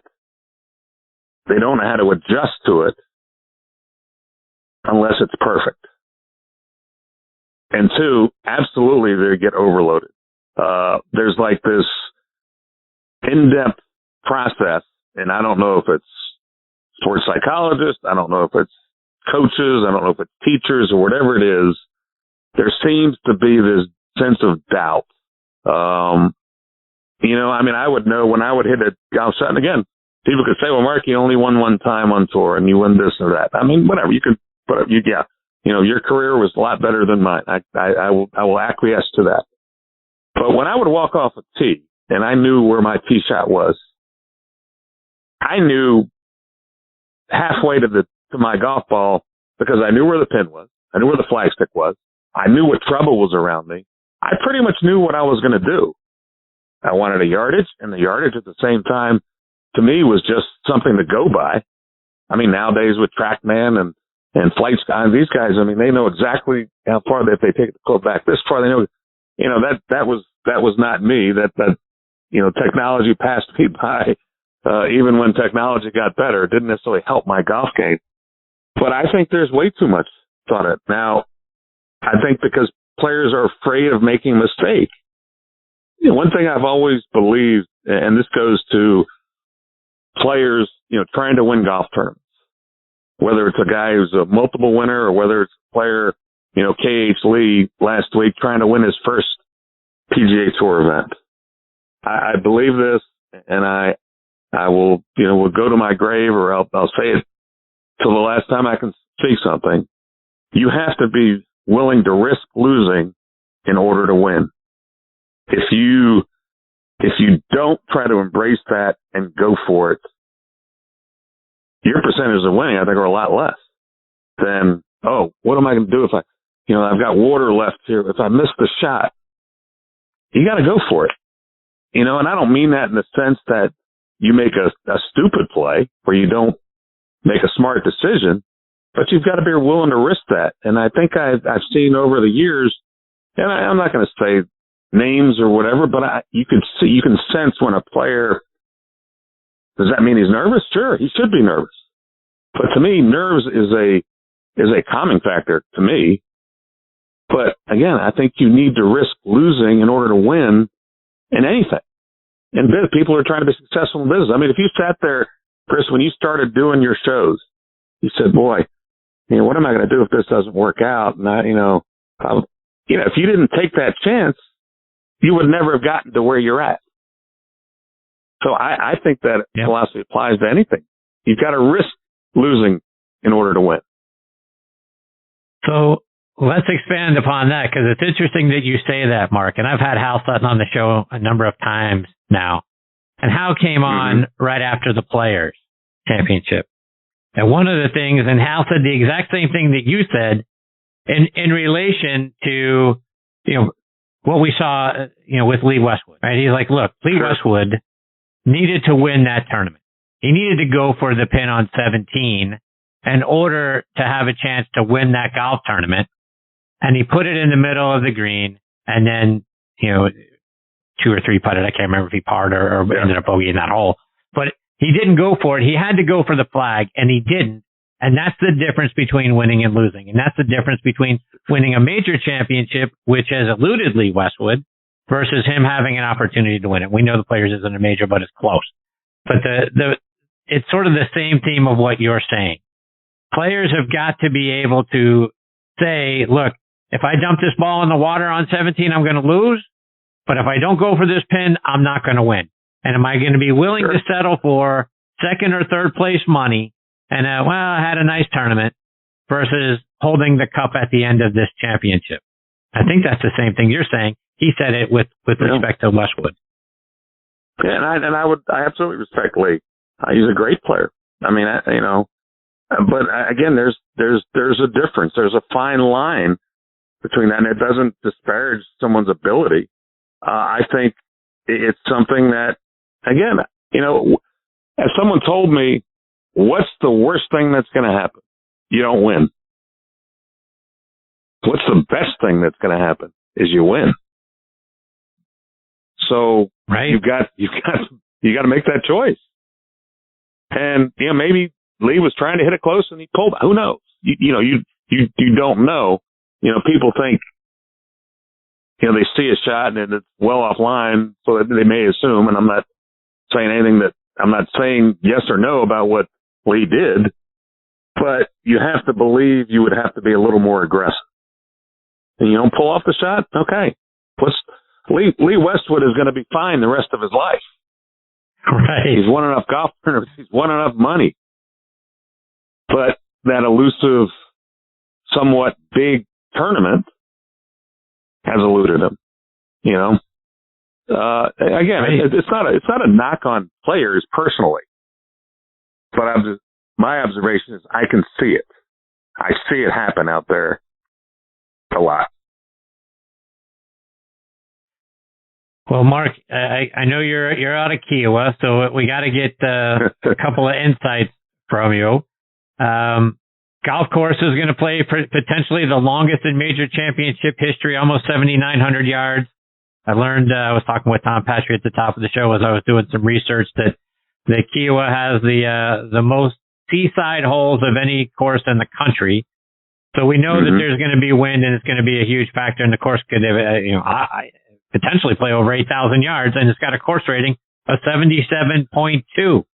They don't know how to adjust to it unless it's perfect. And two, absolutely they get overloaded. There's like this in-depth process, and I don't know if it's sports psychologists, I don't know if it's coaches, I don't know if it's teachers or whatever it is. There seems to be this sense of doubt. You know, I mean, I would know when I would hit a golf shot, and again, people could say, well, Mark, you only won one time on tour and you win this or that. I mean, whatever, you could, but you know, your career was a lot better than mine. I will acquiesce to that. But when I would walk off a tee and I knew where my tee shot was, I knew halfway to my golf ball, because I knew where the pin was. I knew where the flagstick was. I knew what trouble was around me. I pretty much knew what I was going to do. I wanted a yardage, and the yardage at the same time, to me, was just something to go by. I mean, nowadays with TrackMan and Flight Sky, these guys, I mean, they know exactly how far, if they take the club back this far, they know, you know, that was not me. That you know, technology passed me by. Even when technology got better, it didn't necessarily help my golf game. But I think there's way too much on it. Now, I think because players are afraid of making a mistake. You know, one thing I've always believed, and this goes to players, you know, trying to win golf tournaments, whether it's a guy who's a multiple winner or whether it's a player, you know, K.H. Lee last week trying to win his first PGA Tour event. I believe this, and I will, you know, will go to my grave, or I'll say it till the last time I can see something. You have to be willing to risk losing in order to win. If you don't try to embrace that and go for it, your percentage of winning, I think, are a lot less than, oh, what am I going to do if I've got water left here. If I miss the shot, you got to go for it. And I don't mean that in the sense that you make a stupid play where you don't make a smart decision, but you've got to be willing to risk that. And I think I've seen over the years, and I'm not going to say names or whatever, but you can sense when a player, does that mean he's nervous? Sure, he should be nervous. But to me, nerves is a calming factor to me. But again, I think you need to risk losing in order to win in anything. And people are trying to be successful in business. I mean, if you sat there, Chris, when you started doing your shows, you said, boy, what am I going to do if this doesn't work out? And if you didn't take that chance, you would never have gotten to where you're at. So I think that philosophy applies to anything. You've got to risk losing in order to win. So let's expand upon that, because it's interesting that you say that, Mark. And I've had Hal Sutton on the show a number of times now. And Hal came on right after the Players Championship. And one of the things, and Hal said the exact same thing that you said in relation to, what we saw, with Lee Westwood, right? He's like, look, Lee Westwood needed to win that tournament. He needed to go for the pin on 17 in order to have a chance to win that golf tournament. And he put it in the middle of the green, and then, 2 or 3 putted. I can't remember if he parred or ended up bogeying that hole. But he didn't go for it. He had to go for the flag, and he didn't. And that's the difference between winning and losing. And that's the difference between winning a major championship, which has eluded Lee Westwood, versus him having an opportunity to win it. We know the Players isn't a major, but it's close. But it's sort of the same theme of what you're saying. Players have got to be able to say, look, if I dump this ball in the water on 17, I'm going to lose. But if I don't go for this pin, I'm not going to win. And am I going to be willing to settle for second or third place money and, I had a nice tournament versus holding the cup at the end of this championship? I think that's the same thing you're saying. He said it with respect to Westwood. Yeah, and I absolutely respect Lee. He's a great player. I mean, but again, there's a difference. There's a fine line between that, and it doesn't disparage someone's ability. I think it's something that, again, as someone told me, what's the worst thing that's going to happen? You don't win. What's the best thing that's going to happen is you win. So you got to make that choice. And maybe Lee was trying to hit it close and he pulled. Who knows? You don't know. People think they see a shot and it's well offline, so that they may assume. And I'm not saying yes or no about what Lee did, but you have to believe you would have to be a little more aggressive. And you don't pull off the shot, okay. Lee Westwood is going to be fine the rest of his life. Right. He's won enough golf tournaments. He's won enough money. But that elusive, somewhat big tournament has eluded him. Again, it's not a knock on players personally, but my observation is I can see it. I see it happen out there a lot. Well, Mark, I know you're out of Kiawah, so we got to get a couple of insights from you. Golf course is going to play potentially the longest in major championship history, almost 7,900 yards. I learned, I was talking with Tom Patri at the top of the show as I was doing some research, that Kiawah has the most seaside holes of any course in the country. So we know that there's going to be wind and it's going to be a huge factor, and the course could, potentially play over 8,000 yards, and it's got a course rating of 77.2.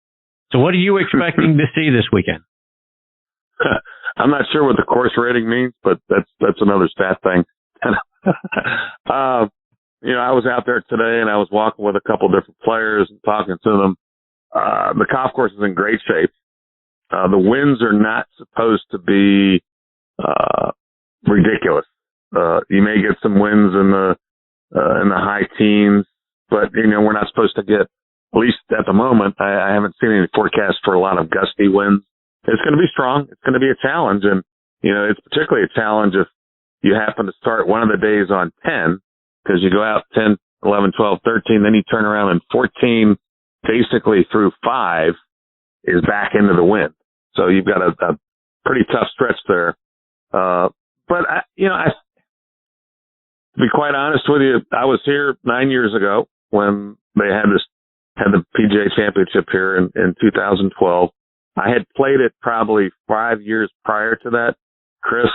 So what are you expecting to see this weekend? I'm not sure what the course rating means, but that's another stat thing. I was out there today and I was walking with a couple different players and talking to them. The golf course is in great shape. The winds are not supposed to be ridiculous. You may get some winds in the high teens, but we're not supposed to get, at least at the moment, I haven't seen any forecast for a lot of gusty winds. It's going to be strong. It's going to be a challenge, and it's particularly a challenge if you happen to start one of the days on 10, because you go out 10, 11, 12, 13, then you turn around and 14, basically through 5, is back into the wind. So you've got a pretty tough stretch there. But to be quite honest with you, I was here 9 years ago when they had the PGA Championship here in 2012. I had played it probably 5 years prior to that. Chris,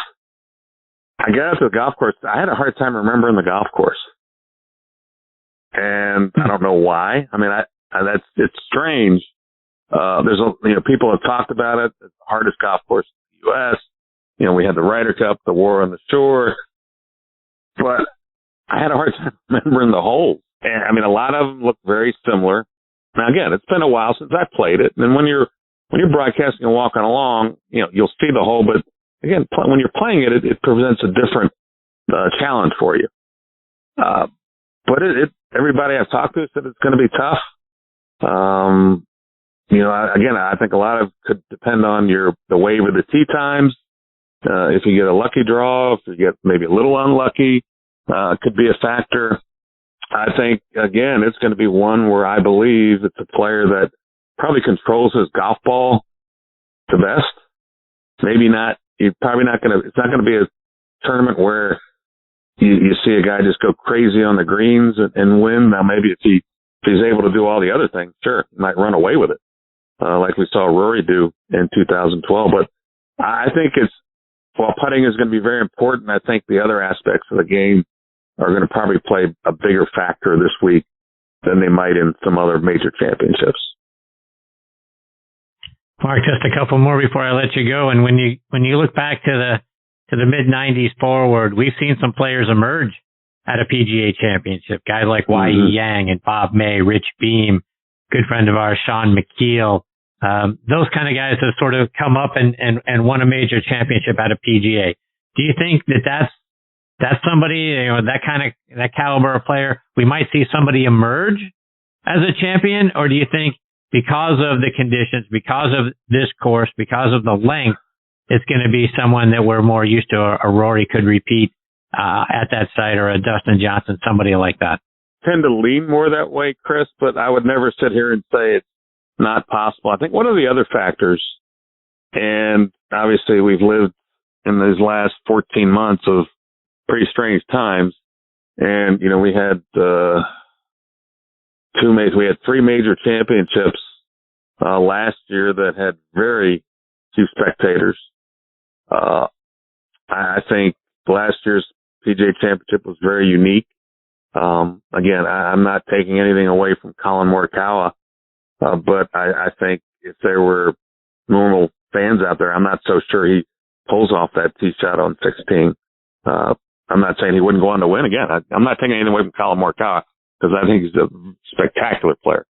I got out to the golf course. I had a hard time remembering the golf course. And I don't know why. I mean, it's strange. People have talked about it. It's the hardest golf course in the U.S. We had the Ryder Cup, the War on the Shore, but I had a hard time remembering the holes. And I mean, a lot of them look very similar. Now, again, it's been a while since I played it. And when you're broadcasting and walking along, you'll see the hole. But again, when you're playing it, it presents a different challenge for you. But everybody I've talked to said it's going to be tough. I think a lot of could depend on the wave of the tee times. If you get a lucky draw, if you get maybe a little unlucky, could be a factor. I think, again, it's going to be one where I believe it's a player that probably controls his golf ball the best. Maybe not. It's not going to be a tournament where you see a guy just go crazy on the greens and win. Now, maybe if he's able to do all the other things, sure, he might run away with it, like we saw Rory do in 2012. But I think while putting is going to be very important, I think the other aspects of the game are going to probably play a bigger factor this week than they might in some other major championships. Mark, just a couple more before I let you go. And when you look back to the mid '90s forward, we've seen some players emerge at a PGA Championship. Guys like Y.E. Yang and Bob May, Rich Beam, good friend of ours, Sean McKeel. Those kind of guys have sort of come up and won a major championship at a PGA. Do you think that's somebody, that caliber of player, we might see somebody emerge as a champion? Or do you think because of the conditions, because of this course, because of the length, it's going to be someone that we're more used to, a Rory could repeat at that site, or a Dustin Johnson, somebody like that? I tend to lean more that way, Chris, but I would never sit here and say it's not possible. I think one of the other factors, and obviously we've lived in these last 14 months of pretty strange times, and we had three major championships last year that had very few spectators. I think last year's PGA Championship was very unique. Again, I'm not taking anything away from Colin Morikawa, but I think if there were normal fans out there, I'm not so sure he pulls off that tee shot on 16. I'm not saying he wouldn't go on to win again. I'm not taking anything away from Colin Morikawa, because I think he's a spectacular player,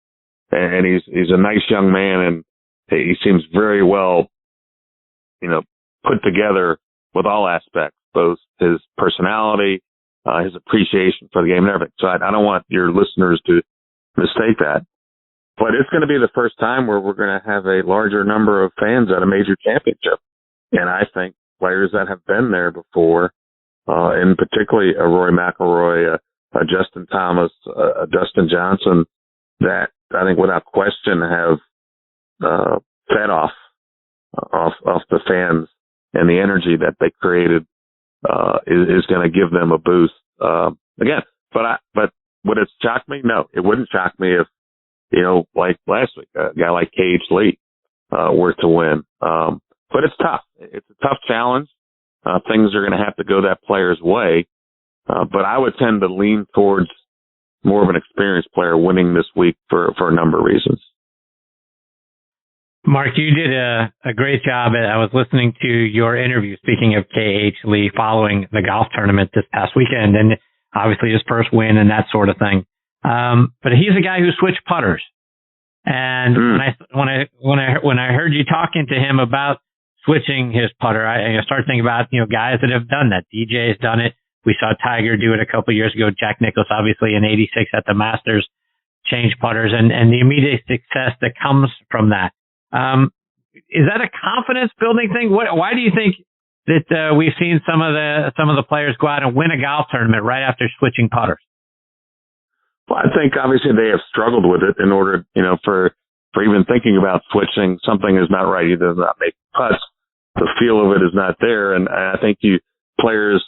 and he's a nice young man, and he seems very well, put together with all aspects, both his personality, his appreciation for the game, and everything. So I don't want your listeners to mistake that. But it's going to be the first time where we're going to have a larger number of fans at a major championship. And I think players that have been there before, and particularly a Rory McIlroy, a Justin Thomas, a Dustin Johnson, that I think without question have fed off the fans, and the energy that they created is going to give them a boost. Again, but would it shock me? No, it wouldn't shock me if, like last week, a guy like Cage Lee were to win. But it's tough. It's a tough challenge. Things are going to have to go that player's way. But I would tend to lean towards more of an experienced player winning this week for a number of reasons. Mark, you did a great job. I was listening to your interview, speaking of K.H. Lee, following the golf tournament this past weekend, and obviously his first win and that sort of thing. But he's a guy who switched putters. And when I heard you talking to him about switching his putter, I started thinking about, guys that have done that. DJ has done it. We saw Tiger do it a couple of years ago. Jack Nicklaus, obviously in '86 at the Masters, changed putters, and the immediate success that comes from that. Is that a confidence building thing? Why do you think that we've seen some of the players go out and win a golf tournament right after switching putters? Well, I think obviously they have struggled with it in order, for even thinking about switching. Something is not right. Either not make putts. The feel of it is not there. And I think players,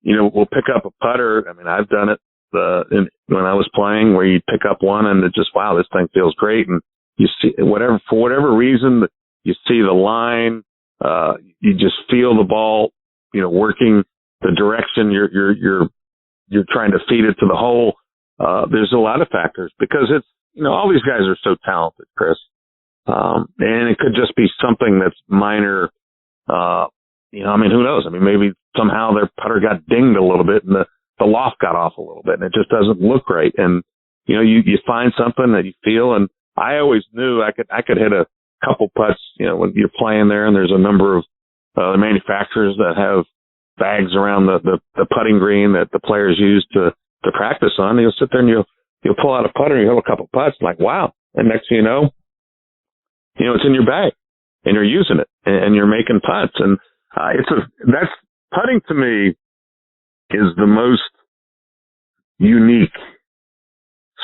will pick up a putter. I mean, I've done it when I was playing, where you pick up one and it just, wow, this thing feels great. And you see for whatever reason, you see the line, you just feel the ball, working the direction you're trying to feed it to the hole. There's a lot of factors because it's, all these guys are so talented, Chris. And it could just be something that's minor. Who knows? I mean, maybe somehow their putter got dinged a little bit and the loft got off a little bit and it just doesn't look right. And, you find something that you feel. And I always knew I could hit a couple putts, when you're playing there, and there's a number of manufacturers that have bags around the putting green that the players use to practice on. You'll sit there and you'll pull out a putter and you hit a couple putts, like, wow. And next thing you know, it's in your bag and you're using it and you're making putts. And that's putting to me is the most unique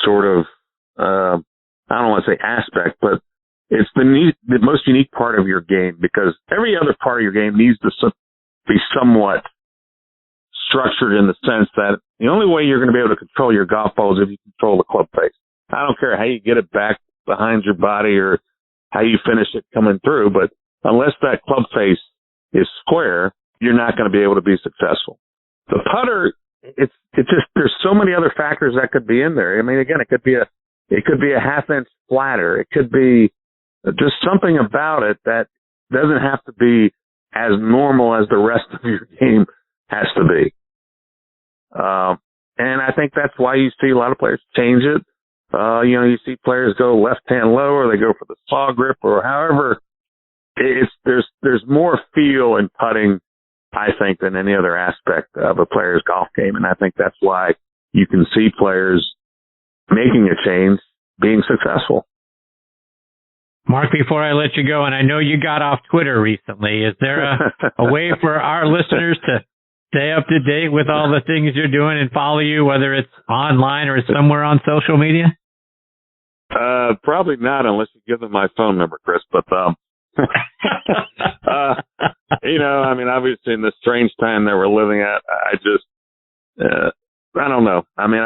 sort of, I don't want to say aspect, but it's the most unique part of your game, because every other part of your game needs to be somewhat structured in the sense that the only way you're going to be able to control your golf ball is if you control the club face. I don't care how you get it back behind your body or how you finish it coming through, but unless that club face is square, you're not going to be able to be successful. The putter, it's just, there's so many other factors that could be in there. I mean, again, it could be a half-inch flatter. It could be just something about it that doesn't have to be as normal as the rest of your game has to be. And I think that's why you see a lot of players change it. You see players go left hand low, or they go for the saw grip, or however. There's more feel in putting, I think, than any other aspect of a player's golf game. And I think that's why you can see players making a change, being successful. Mark, before I let you go, and I know you got off Twitter recently, is there a way for our listeners to stay up to date with all the things you're doing and follow you, whether it's online or somewhere on social media? Probably not, unless you give them my phone number, Chris. But, obviously in this strange time that we're living at, I don't know. I mean,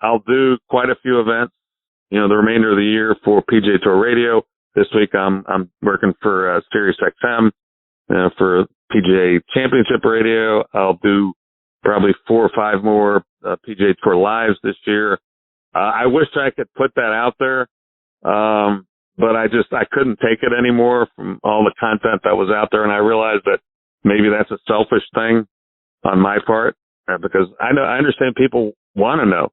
I'll do quite a few events, the remainder of the year for PGA Tour Radio. This week I'm working for Sirius XM for PGA Championship Radio. I'll do probably 4 or 5 more PGA Tour Lives this year. I wish I could put that out there, but I couldn't take it anymore from all the content that was out there, and I realized that maybe that's a selfish thing on my part, because I understand people want to know,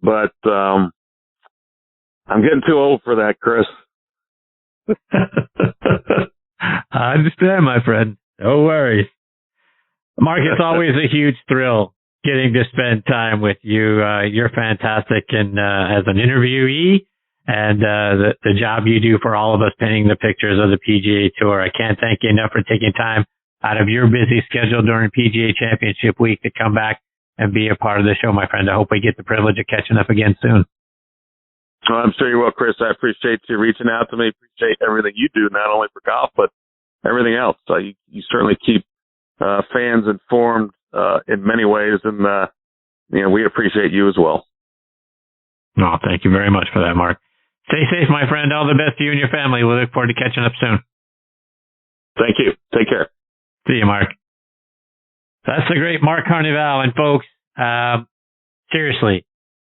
but I'm getting too old for that, Chris. I understand, my friend. No worries. Mark, it's always a huge thrill getting to spend time with you. You're fantastic as an interviewee, and the job you do for all of us painting the pictures of the PGA Tour. I can't thank you enough for taking time out of your busy schedule during PGA Championship week to come back and be a part of the show, my friend. I hope we get the privilege of catching up again soon. Well, I'm sure you will, Chris. I appreciate you reaching out to me. Appreciate everything you do, not only for golf, but everything else. You certainly keep fans informed in many ways, and we appreciate you as well. No, thank you very much for that, Mark. Stay safe, my friend. All the best to you and your family. We look forward to catching up soon. Thank you. Take care. See you, Mark. That's the great Mark Carnevale. And folks, seriously,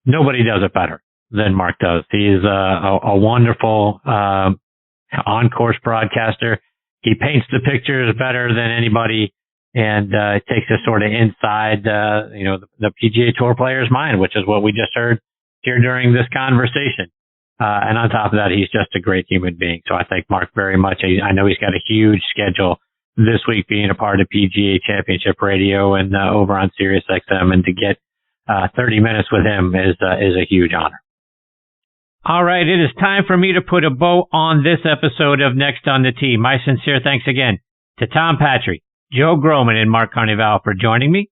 nobody does it better than Mark does. He's a wonderful on-course broadcaster. He paints the pictures better than anybody, and takes us sort of inside the PGA Tour player's mind, which is what we just heard here during this conversation. And on top of that, he's just a great human being. So I thank Mark very much. I know he's got a huge schedule this week being a part of PGA Championship Radio and over on Sirius XM, and to get 30 minutes with him is a huge honor. All right, it is time for me to put a bow on this episode of Next on the Tee. My sincere thanks again to Tom Patri, Joe Grohman, and Mark Carnevale for joining me.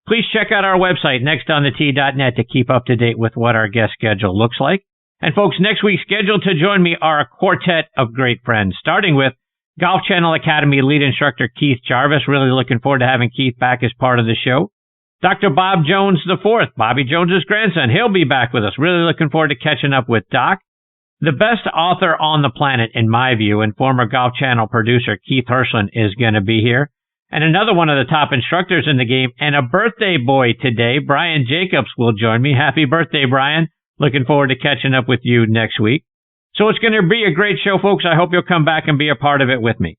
Please check out our website, nextonthetee.net, to keep up to date with what our guest schedule looks like. And folks, next week scheduled to join me are a quartet of great friends, starting with Golf Channel Academy lead instructor Keith Jarvis. Really looking forward to having Keith back as part of the show. Dr. Bob Jones IV, Bobby Jones's grandson, he'll be back with us. Really looking forward to catching up with Doc. The best author on the planet, in my view, and former Golf Channel producer Keith Hirschland is going to be here. And another one of the top instructors in the game, and a birthday boy today, Brian Jacobs, will join me. Happy birthday, Brian. Looking forward to catching up with you next week. So it's going to be a great show, folks. I hope you'll come back and be a part of it with me.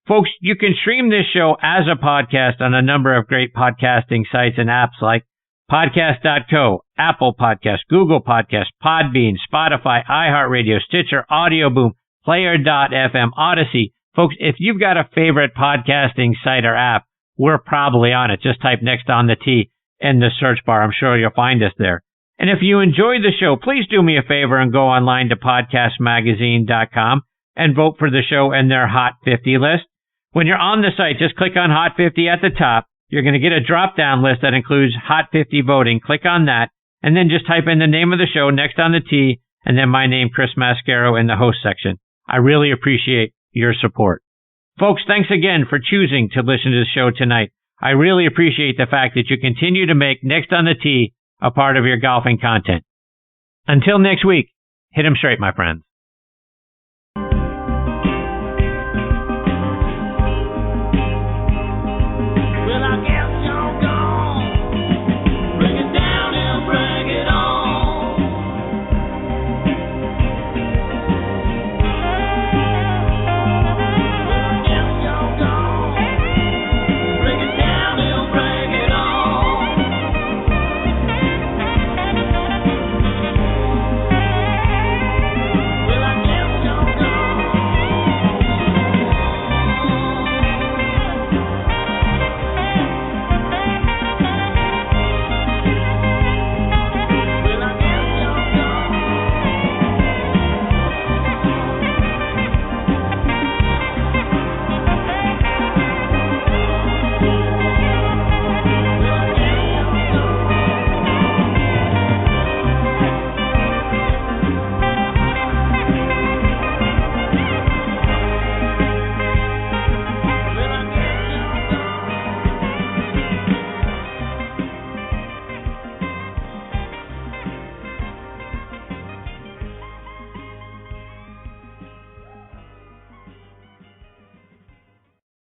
Folks, you can stream this show as a podcast on a number of great podcasting sites and apps like Podcast.co, Apple Podcasts, Google Podcasts, Podbean, Spotify, iHeartRadio, Stitcher, Audio Boom, Player.fm, Odyssey. Folks, if you've got a favorite podcasting site or app, we're probably on it. Just type Next on the Tee in the search bar. I'm sure you'll find us there. And if you enjoyed the show, please do me a favor and go online to podcastmagazine.com and vote for the show in their Hot 50 list. When you're on the site, just click on Hot 50 at the top. You're going to get a drop-down list that includes Hot 50 voting. Click on that, and then just type in the name of the show, Next on the Tee, and then my name, Chris Mascaro, in the host section. I really appreciate your support. Folks, thanks again for choosing to listen to the show tonight. I really appreciate the fact that you continue to make Next on the Tee a part of your golfing content. Until next week, hit 'em straight, my friends.